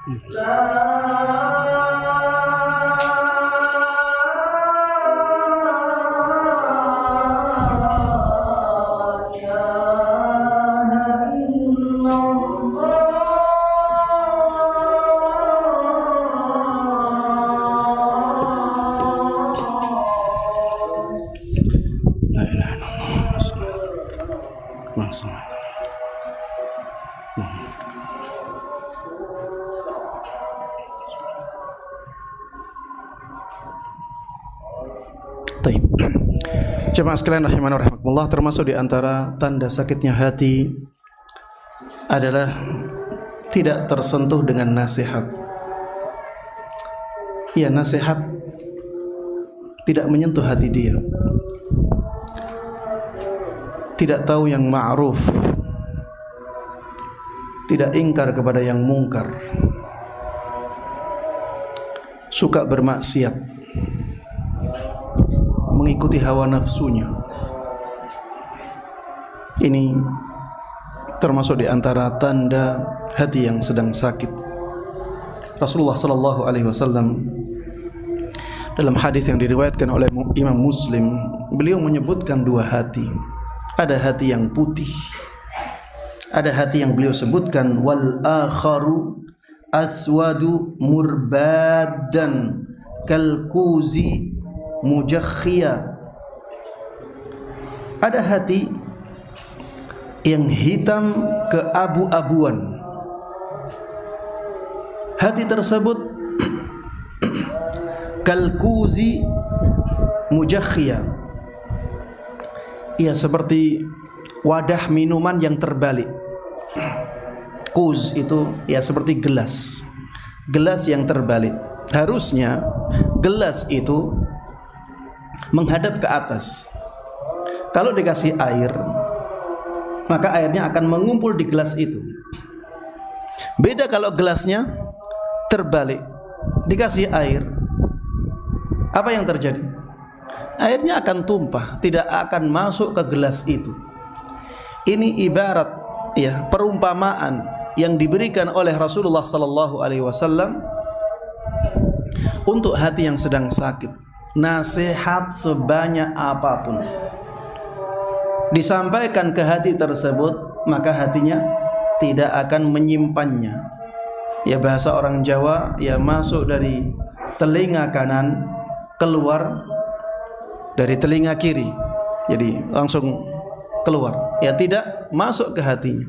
Taib. Jemaah sekalian rahimana rahimakumullah, termasuk di antara tanda sakitnya hati adalah tidak tersentuh dengan nasihat. Ya, nasihat tidak menyentuh hati dia. Tidak tahu yang ma'ruf, tidak ingkar kepada yang mungkar, suka bermaksiat, mengikuti hawa nafsunya. Ini termasuk di antara tanda hati yang sedang sakit. Rasulullah sallallahu alaihi wasallam dalam hadis yang diriwayatkan oleh Imam Muslim, beliau menyebutkan dua hati. Ada hati yang putih, ada hati yang beliau sebutkan wal akharu aswadu murbadan kal kuzi mujakhia. Ada hati yang hitam keabu-abuan. Hati tersebut kalkuzi mujakhia, ia seperti wadah minuman yang terbalik. Kuz itu ya seperti gelas, gelas yang terbalik. Harusnya gelas itu menghadap ke atas. Kalau dikasih air, maka airnya akan mengumpul di gelas itu. Beda kalau gelasnya terbalik, dikasih air, apa yang terjadi? Airnya akan tumpah, tidak akan masuk ke gelas itu. Ini ibarat ya, perumpamaan yang diberikan oleh Rasulullah sallallahu alaihi wasallam untuk hati yang sedang sakit. Nasihat sebanyak apapun disampaikan ke hati tersebut, maka hatinya tidak akan menyimpannya. Ya, bahasa orang Jawa, ya masuk dari telinga kanan, keluar dari telinga kiri. Jadi langsung keluar, ya tidak masuk ke hatinya.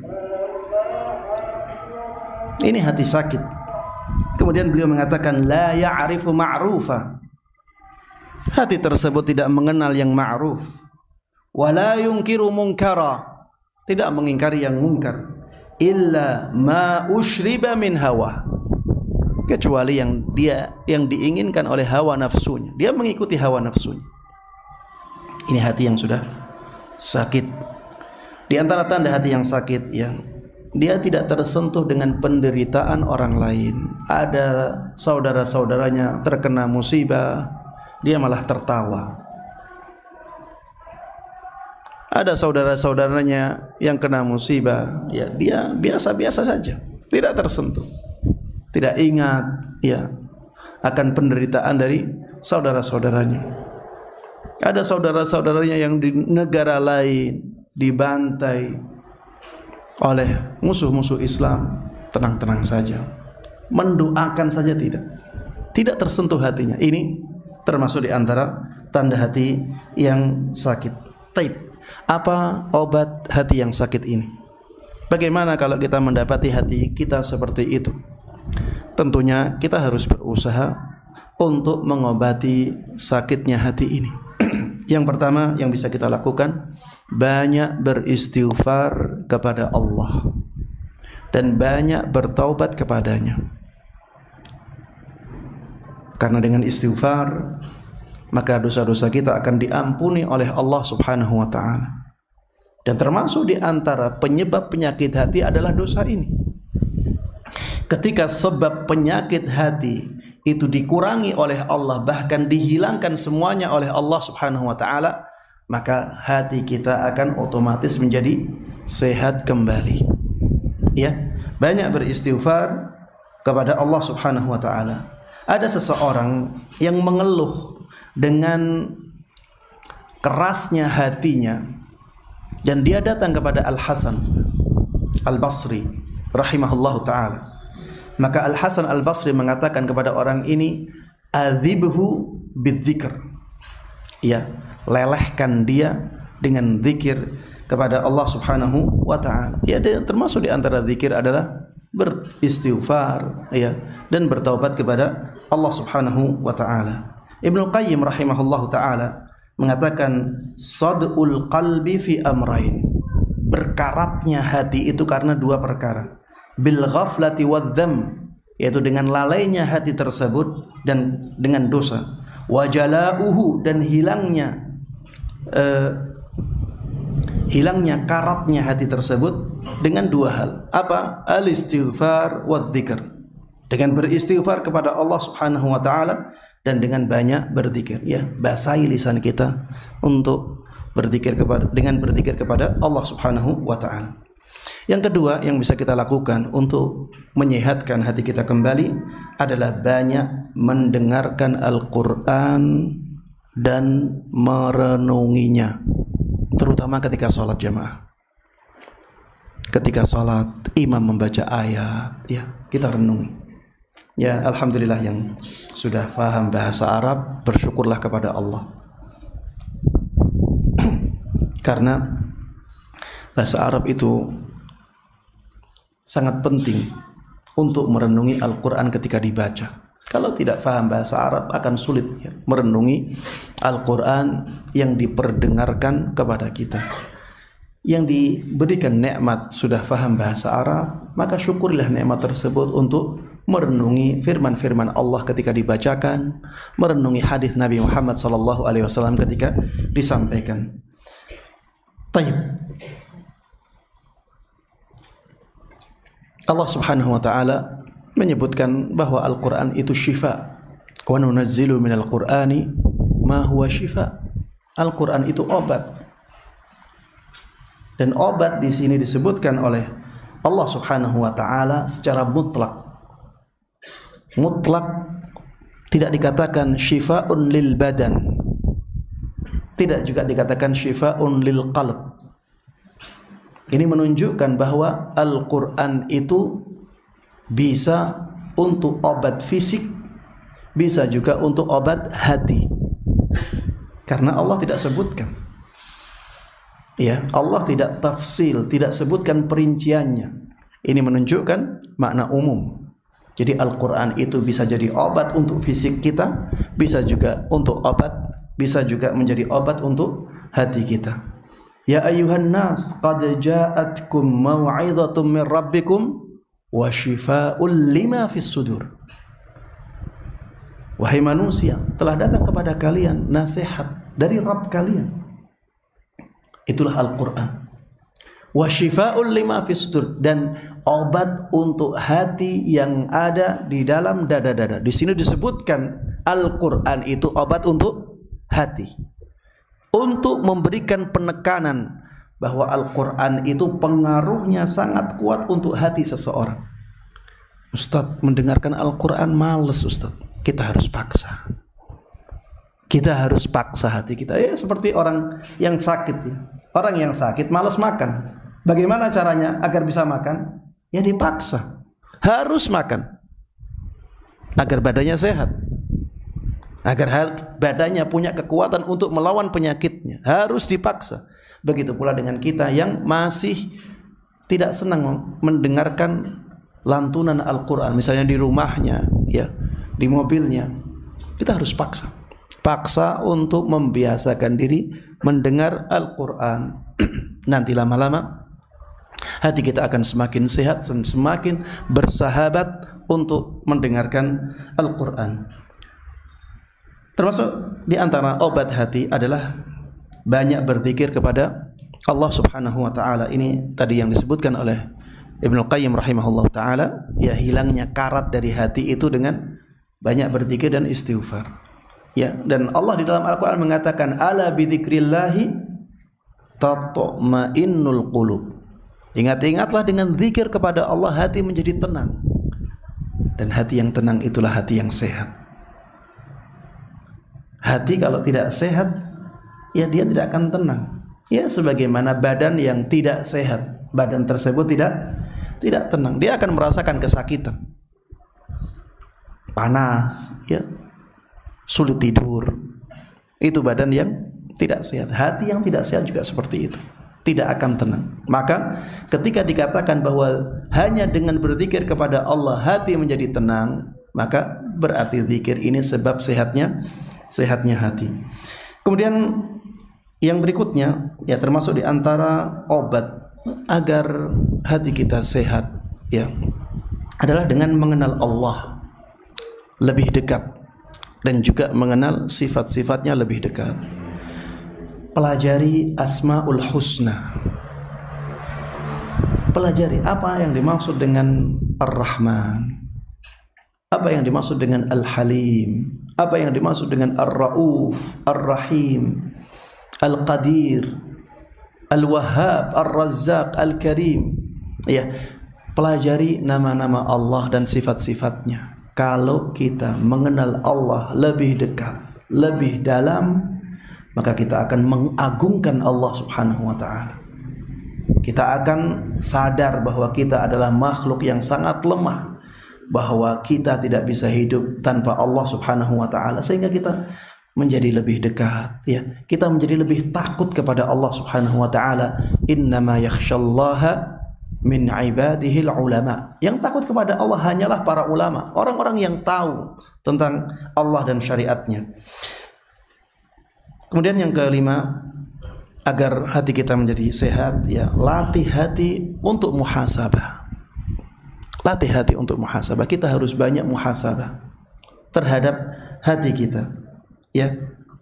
Ini hati sakit. Kemudian beliau mengatakan la ya'rifu ma'rufa. Hati tersebut tidak mengenal yang ma'ruf. Wala yunkiru munkara, tidak mengingkari yang mungkar. Illa ma ushriba min hawa, kecuali yang diinginkan oleh hawa nafsunya. Dia mengikuti hawa nafsunya. Ini hati yang sudah sakit. Di antara tanda hati yang sakit, ya, dia tidak tersentuh dengan penderitaan orang lain. Ada saudara-saudaranya terkena musibah, dia malah tertawa. Ada saudara-saudaranya yang kena musibah, ya dia biasa-biasa saja, tidak tersentuh, tidak ingat ya akan penderitaan dari saudara-saudaranya. Ada saudara-saudaranya yang di negara lain dibantai oleh musuh-musuh Islam, tenang-tenang saja, mendoakan saja tidak tersentuh hatinya. Ini termasuk di antara tanda hati yang sakit. Taib. Apa obat hati yang sakit ini? Bagaimana kalau kita mendapati hati kita seperti itu? Tentunya kita harus berusaha untuk mengobati sakitnya hati ini. Yang pertama yang bisa kita lakukan, banyak beristighfar kepada Allah dan banyak bertaubat kepadanya. Karena dengan istighfar, maka dosa-dosa kita akan diampuni oleh Allah Subhanahu wa ta'ala. Dan termasuk di antara penyebab penyakit hati adalah dosa ini. Ketika sebab penyakit hati itu dikurangi oleh Allah, bahkan dihilangkan semuanya oleh Allah Subhanahu wa ta'ala, maka hati kita akan otomatis menjadi sehat kembali. Ya, banyak beristighfar kepada Allah Subhanahu wa taala. Ada seseorang yang mengeluh dengan kerasnya hatinya, dan dia datang kepada Al-Hasan Al-Basri rahimahullahu taala. Maka Al-Hasan Al-Basri mengatakan kepada orang ini, adzibhu bidzikr. Ya, lelehkan dia dengan zikir kepada Allah Subhanahu wa taala. Ya, termasuk di antara zikir adalah beristighfar, ya, dan bertaubat kepada Allah Subhanahu wa taala. Ibnu Qayyim rahimahullahu taala mengatakan sadul qalbi fi amrain. Berkaratnya hati itu karena dua perkara. Bil ghaflati wadzam, yaitu dengan lalainya hati tersebut dan dengan dosa. Wa jalauhu, dan hilangnya karatnya hati tersebut dengan dua hal. Apa? Al-istighfar wa dzikr. Dengan beristighfar kepada Allah Subhanahu wa taala dan dengan banyak berzikir. Ya, basahi lisan kita untuk berzikir kepada Allah Subhanahu wa taala. Yang kedua yang bisa kita lakukan untuk menyehatkan hati kita kembali adalah banyak mendengarkan Al-Qur'an dan merenunginya, terutama ketika sholat jamaah. Ketika sholat imam membaca ayat, ya, kita renungi. Ya, alhamdulillah yang sudah paham bahasa Arab, bersyukurlah kepada Allah. Karena bahasa Arab itu sangat penting untuk merenungi Al-Quran ketika dibaca. Kalau tidak paham bahasa Arab akan sulit, ya, merenungi Al-Quran yang diperdengarkan kepada kita. Yang diberikan nikmat sudah paham bahasa Arab, maka syukurilah nikmat tersebut untuk merenungi firman-firman Allah ketika dibacakan, merenungi hadis Nabi Muhammad SAW ketika disampaikan. Taib. Allah Subhanahu wa taala menyebutkan bahwa Al-Qur'an itu syifa. Wa nunazzilu minal Qur'ani ma huwa syifa. Al-Qur'an itu obat. Dan obat di sini disebutkan oleh Allah Subhanahu wa taala secara mutlak. Mutlak, tidak dikatakan syifaun lil badan. Tidak juga dikatakan syifaun lil qalb. Ini menunjukkan bahwa Al-Quran itu bisa untuk obat fisik, bisa juga untuk obat hati. Karena Allah tidak sebutkan. Ya, Allah tidak tafsil, tidak sebutkan perinciannya. Ini menunjukkan makna umum. Jadi Al-Quran itu bisa jadi obat untuk fisik kita, bisa juga untuk obat, bisa juga menjadi obat untuk hati kita. Ya ayyuhan nas, qad ja'atkum maw'idhatum min rabbikum wa shifaa'un lima fis sudur. Wahai manusia, telah datang kepada kalian nasihat dari Rabb kalian. Itulah Al-Qur'an. Wa shifaa'un lima fis sudur, dan obat untuk hati yang ada di dalam dada-dada. Di sini disebutkan Al-Qur'an itu obat untuk hati. Untuk memberikan penekanan bahwa Al-Quran itu pengaruhnya sangat kuat untuk hati seseorang. Ustadz, mendengarkan Al-Quran males Ustadz. Kita harus paksa. Kita harus paksa hati kita. Ya, seperti orang yang sakit, ya. Orang yang sakit malas makan. Bagaimana caranya agar bisa makan? Ya dipaksa. Harus makan agar badannya sehat, agar badannya punya kekuatan untuk melawan penyakitnya, harus dipaksa. Begitu pula dengan kita yang masih tidak senang mendengarkan lantunan Al-Quran, misalnya di rumahnya, ya, di mobilnya, kita harus paksa untuk membiasakan diri mendengar Al-Quran. Nanti lama-lama hati kita akan semakin sehat dan semakin bersahabat untuk mendengarkan Al-Quran. Termasuk di antara obat hati adalah banyak berzikir kepada Allah Subhanahu wa taala. Ini tadi yang disebutkan oleh Ibnu Qayyim rahimahullah taala, ya, hilangnya karat dari hati itu dengan banyak berzikir dan istighfar. Ya, dan Allah di dalam Al-Qur'an mengatakan ala bidzikrillahi tatma'innul qulub. Ingat-ingatlah dengan zikir kepada Allah hati menjadi tenang. Dan hati yang tenang itulah hati yang sehat. Hati kalau tidak sehat, ya dia tidak akan tenang. Ya sebagaimana badan yang tidak sehat, badan tersebut tidak tenang. Dia akan merasakan kesakitan, panas, ya, sulit tidur. Itu badan yang tidak sehat. Hati yang tidak sehat juga seperti itu, tidak akan tenang. Maka ketika dikatakan bahwa hanya dengan berzikir kepada Allah hati menjadi tenang, maka berarti zikir ini sebab sehatnya hati. Kemudian yang berikutnya, ya termasuk di antara obat agar hati kita sehat, ya, adalah dengan mengenal Allah lebih dekat dan juga mengenal sifat-sifatnya lebih dekat. Pelajari Asmaul Husna. Pelajari apa yang dimaksud dengan Ar-Rahman, apa yang dimaksud dengan Al-Halim, apa yang dimaksud dengan Ar-Rauf, Ar-Rahim, Al-Qadir, Al-Wahhab, Ar-Razzaq, Al-Karim. Ya, pelajari nama-nama Allah dan sifat-sifatnya. Kalau kita mengenal Allah lebih dekat, lebih dalam, maka kita akan mengagungkan Allah Subhanahu wa ta'ala. Kita akan sadar bahwa kita adalah makhluk yang sangat lemah, bahwa kita tidak bisa hidup tanpa Allah Subhanahu wa ta'ala, sehingga kita menjadi lebih dekat, ya. Kita menjadi lebih takut kepada Allah Subhanahu wa ta'ala. Innama yakhshallaha min ibadihil ulama. Yang takut kepada Allah hanyalah para ulama, orang-orang yang tahu tentang Allah dan syariatnya. Kemudian yang kelima, agar hati kita menjadi sehat, ya, latih hati untuk muhasabah. Latih hati untuk muhasabah. Kita harus banyak muhasabah terhadap hati kita. Ya,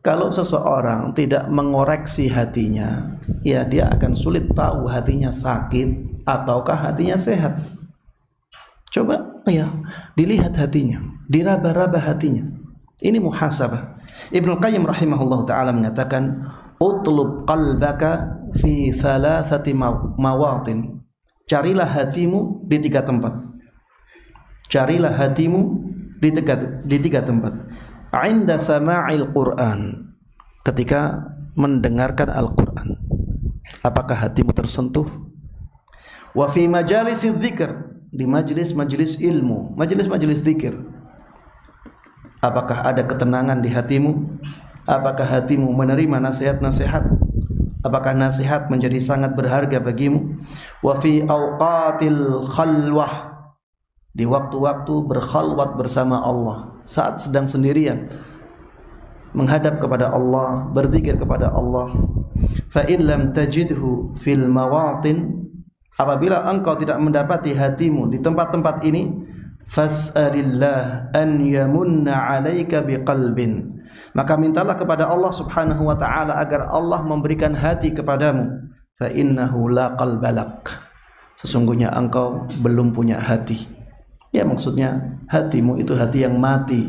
kalau seseorang tidak mengoreksi hatinya, ya dia akan sulit tahu hatinya sakit ataukah hatinya sehat. Coba ya dilihat hatinya, diraba-raba hatinya. Ini muhasabah. Ibnu Qayyim rahimahullah ta'ala mengatakan, utlub qalbaka fi thalathati mawatin. Carilah hatimu di 3 tempat. Carilah hatimu di tiga tempat. Inda sama'il Qur'an, ketika mendengarkan Al-Quran, apakah hatimu tersentuh? Wa fi majalisi dzikr, di majelis-majelis ilmu, majelis-majelis zikir, apakah ada ketenangan di hatimu? Apakah hatimu menerima nasihat-nasihat? Apakah nasihat menjadi sangat berharga bagimu? Wa fi awqatil khalwah, di waktu-waktu berkhalwat bersama Allah, saat sedang sendirian menghadap kepada Allah, berzikir kepada Allah. Fa in lam tajidhu fil mawatin, apabila engkau tidak mendapati hatimu di tempat-tempat ini, fas'alillah an yamunna 'alaika biqalbin, maka mintalah kepada Allah Subhanahu wa ta'ala agar Allah memberikan hati kepadamu. Fa innahu la qalbalak, sesungguhnya engkau belum punya hati. Ya, maksudnya hatimu itu hati yang mati,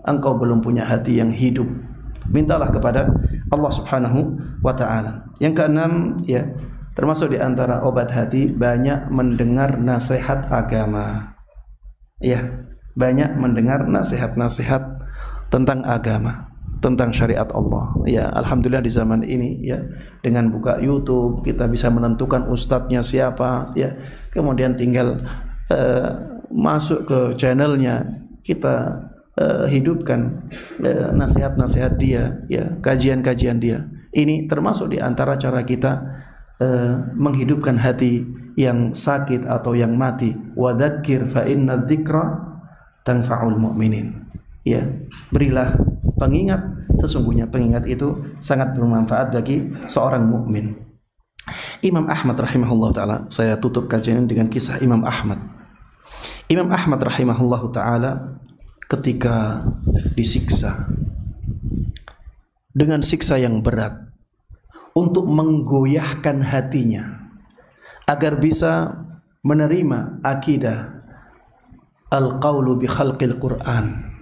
engkau belum punya hati yang hidup. Mintalah kepada Allah Subhanahu wa ta'ala. Yang keenam, ya, termasuk di antara obat hati, banyak mendengar nasihat agama. Ya, banyak mendengar nasihat-nasihat tentang agama, tentang syariat Allah. Ya, alhamdulillah di zaman ini, ya, dengan buka YouTube kita bisa menentukan ustadznya siapa, ya. Kemudian tinggal masuk ke channelnya, kita hidupkan nasihat-nasihat dia, ya, kajian-kajian dia. Ini termasuk di antara cara kita menghidupkan hati yang sakit atau yang mati. Wa dzakir fa inna dzikra tanfa'ul mu'minin. Ya, berilah pengingat, sesungguhnya pengingat itu sangat bermanfaat bagi seorang mukmin. Imam Ahmad rahimahullah ta'ala, saya tutup kajian dengan kisah Imam Ahmad. Imam Ahmad rahimahullah ta'ala ketika disiksa dengan siksa yang berat untuk menggoyahkan hatinya agar bisa menerima akidah al-qawlu bi khalqil Qur'an,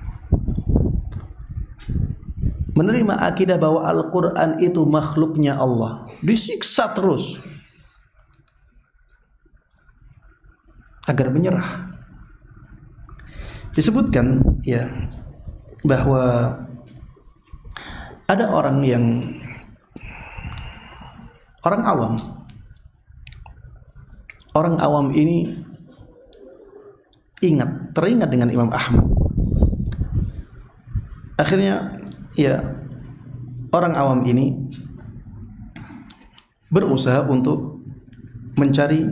menerima akidah bahwa Al-Quran itu makhluknya Allah, disiksa terus agar menyerah. disebutkan ya bahwa ada orang awam. Orang awam ini teringat dengan Imam Ahmad. Akhirnya ya orang awam ini berusaha untuk mencari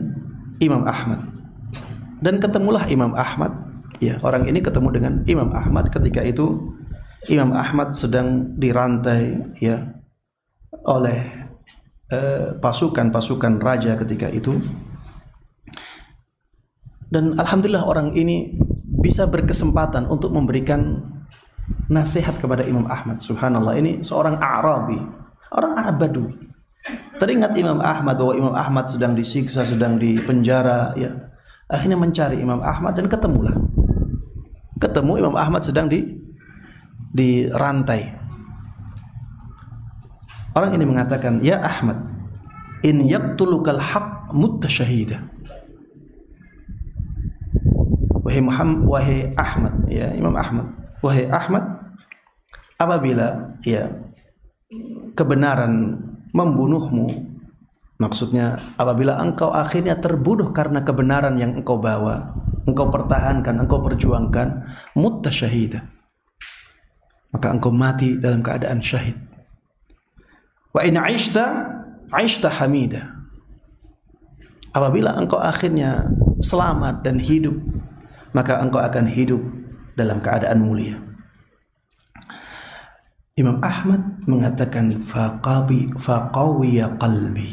Imam Ahmad. Dan ketemulah Imam Ahmad. Ya, orang ini ketemu dengan Imam Ahmad. Ketika itu Imam Ahmad sedang dirantai ya oleh pasukan raja ketika itu. Dan alhamdulillah orang ini bisa berkesempatan untuk memberikan nasihat kepada Imam Ahmad. Subhanallah, ini seorang Arabi, orang Arab Badui. Teringat Imam Ahmad bahwa Imam Ahmad sedang disiksa, sedang dipenjara ya. Akhirnya mencari Imam Ahmad dan ketemulah. Ketemu Imam Ahmad sedang dirantai. Orang ini mengatakan, "Ya Ahmad, in yaqtulukal haq mutta syahida." Wahai Ahmad, ya Imam Ahmad, wahai Ahmad, apabila ya kebenaran membunuhmu, maksudnya apabila engkau akhirnya terbunuh karena kebenaran yang engkau bawa, engkau pertahankan, engkau perjuangkan, mutta syahida, maka engkau mati dalam keadaan syahid. Wa in aishta hamida, apabila engkau akhirnya selamat dan hidup, maka engkau akan hidup dalam keadaan mulia. Imam Ahmad mengatakan faqawiya qalbi.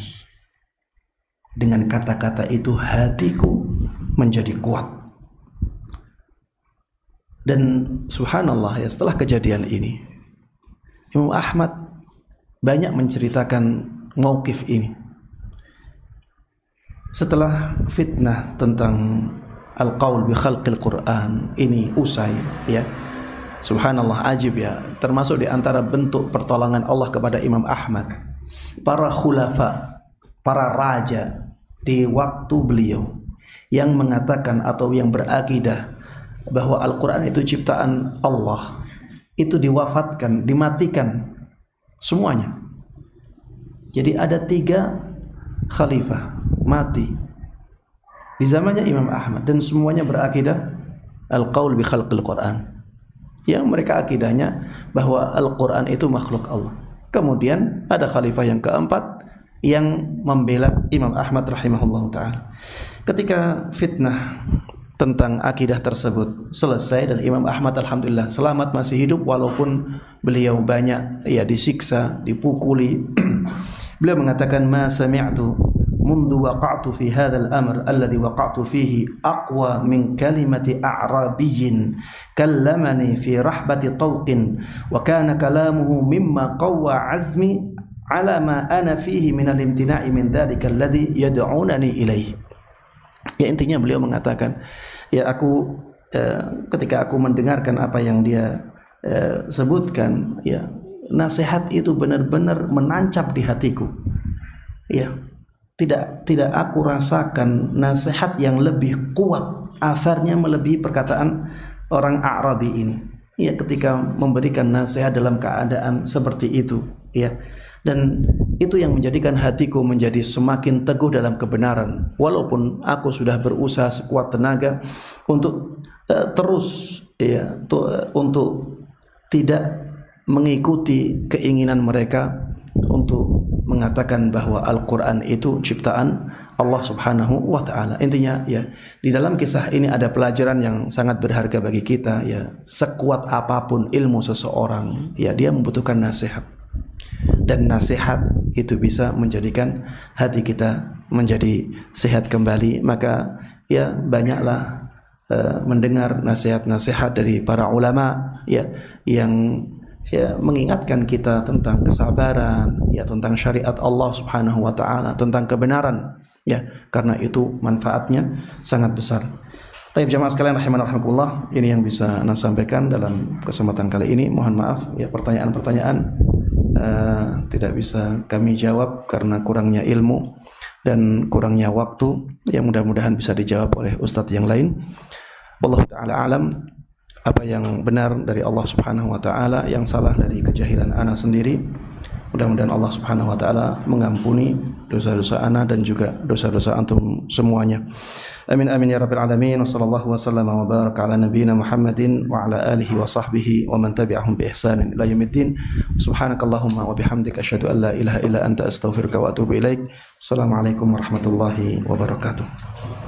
Dengan kata-kata itu hatiku menjadi kuat. Dan subhanallah ya, setelah kejadian ini Imam Ahmad banyak menceritakan mauqif ini. Setelah fitnah tentang al-qaul bi khalqil Quran ini usai ya. Subhanallah, ajib ya, termasuk di antara bentuk pertolongan Allah kepada Imam Ahmad. Para khulafa, para raja di waktu beliau yang mengatakan atau yang berakidah bahwa Al-Quran itu ciptaan Allah, itu diwafatkan, dimatikan semuanya. Jadi ada 3 khalifah mati di zamannya Imam Ahmad dan semuanya berakidah al-qaul bi khalqil Quran. Yang mereka akidahnya bahwa Al-Quran itu makhluk Allah. Kemudian ada khalifah yang keempat yang membela Imam Ahmad rahimahullah ta'ala. Ketika fitnah tentang akidah tersebut selesai dan Imam Ahmad alhamdulillah selamat, masih hidup walaupun beliau banyak ya disiksa, dipukuli. Beliau mengatakan, "Ma sami'tu mundu waqa'tu fi hadzal amr alladhi waqa'tu fihi aqwa min kalimati a'rabiyyin kallamani fi rahbati tawqin wa kana kalamuhu mimma qawwa azmi ala ma ana fihi min al-imtina'i min dzalika alladhi yad'unani ilaih." Ya, intinya beliau mengatakan, ya aku ketika aku mendengarkan apa yang dia sebutkan, ya nasihat itu benar-benar menancap di hatiku. Ya, tidak aku rasakan nasihat yang lebih kuat, asarnya melebihi perkataan orang Arabi ini. Ya, ketika memberikan nasihat dalam keadaan seperti itu, ya. Dan itu yang menjadikan hatiku menjadi semakin teguh dalam kebenaran. Walaupun aku sudah berusaha sekuat tenaga untuk terus ya untuk tidak mengikuti keinginan mereka untuk mengatakan bahwa Al-Quran itu ciptaan Allah subhanahu wa ta'ala. Intinya ya, di dalam kisah ini ada pelajaran yang sangat berharga bagi kita ya. Sekuat apapun ilmu seseorang, ya dia membutuhkan nasihat. Dan nasihat itu bisa menjadikan hati kita menjadi sehat kembali. Maka ya banyaklah mendengar nasihat-nasihat dari para ulama ya, yang ya mengingatkan kita tentang kesabaran, ya tentang syariat Allah subhanahu wa ta'ala, tentang kebenaran ya, karena itu manfaatnya sangat besar. Baik jamaah sekalian rahimanallah, ini yang bisa Anda sampaikan dalam kesempatan kali ini. Mohon maaf ya, pertanyaan-pertanyaan tidak bisa kami jawab karena kurangnya ilmu dan kurangnya waktu, yang mudah-mudahan bisa dijawab oleh ustadz yang lain. Wallahu ta'ala alam. apa yang benar dari Allah Subhanahu wa taala, yang salah dari kejahilan ana sendiri. Mudah-mudahan Allah Subhanahu wa taala mengampuni dosa-dosa ana dan juga dosa-dosa antum semuanya. Amin amin ya rabbil alamin. Wa sallallahu wasallam wa baraka ala nabiyyina Muhammadin wa ala alihi wa sahbihi wa man tabi'ahum bi ihsanin ila yaumiddin. Subhanakallahumma wa bihamdika asyhadu an la ilaha illa anta astaghfiruka wa atubu ilaik. Assalamualaikum warahmatullahi wabarakatuh.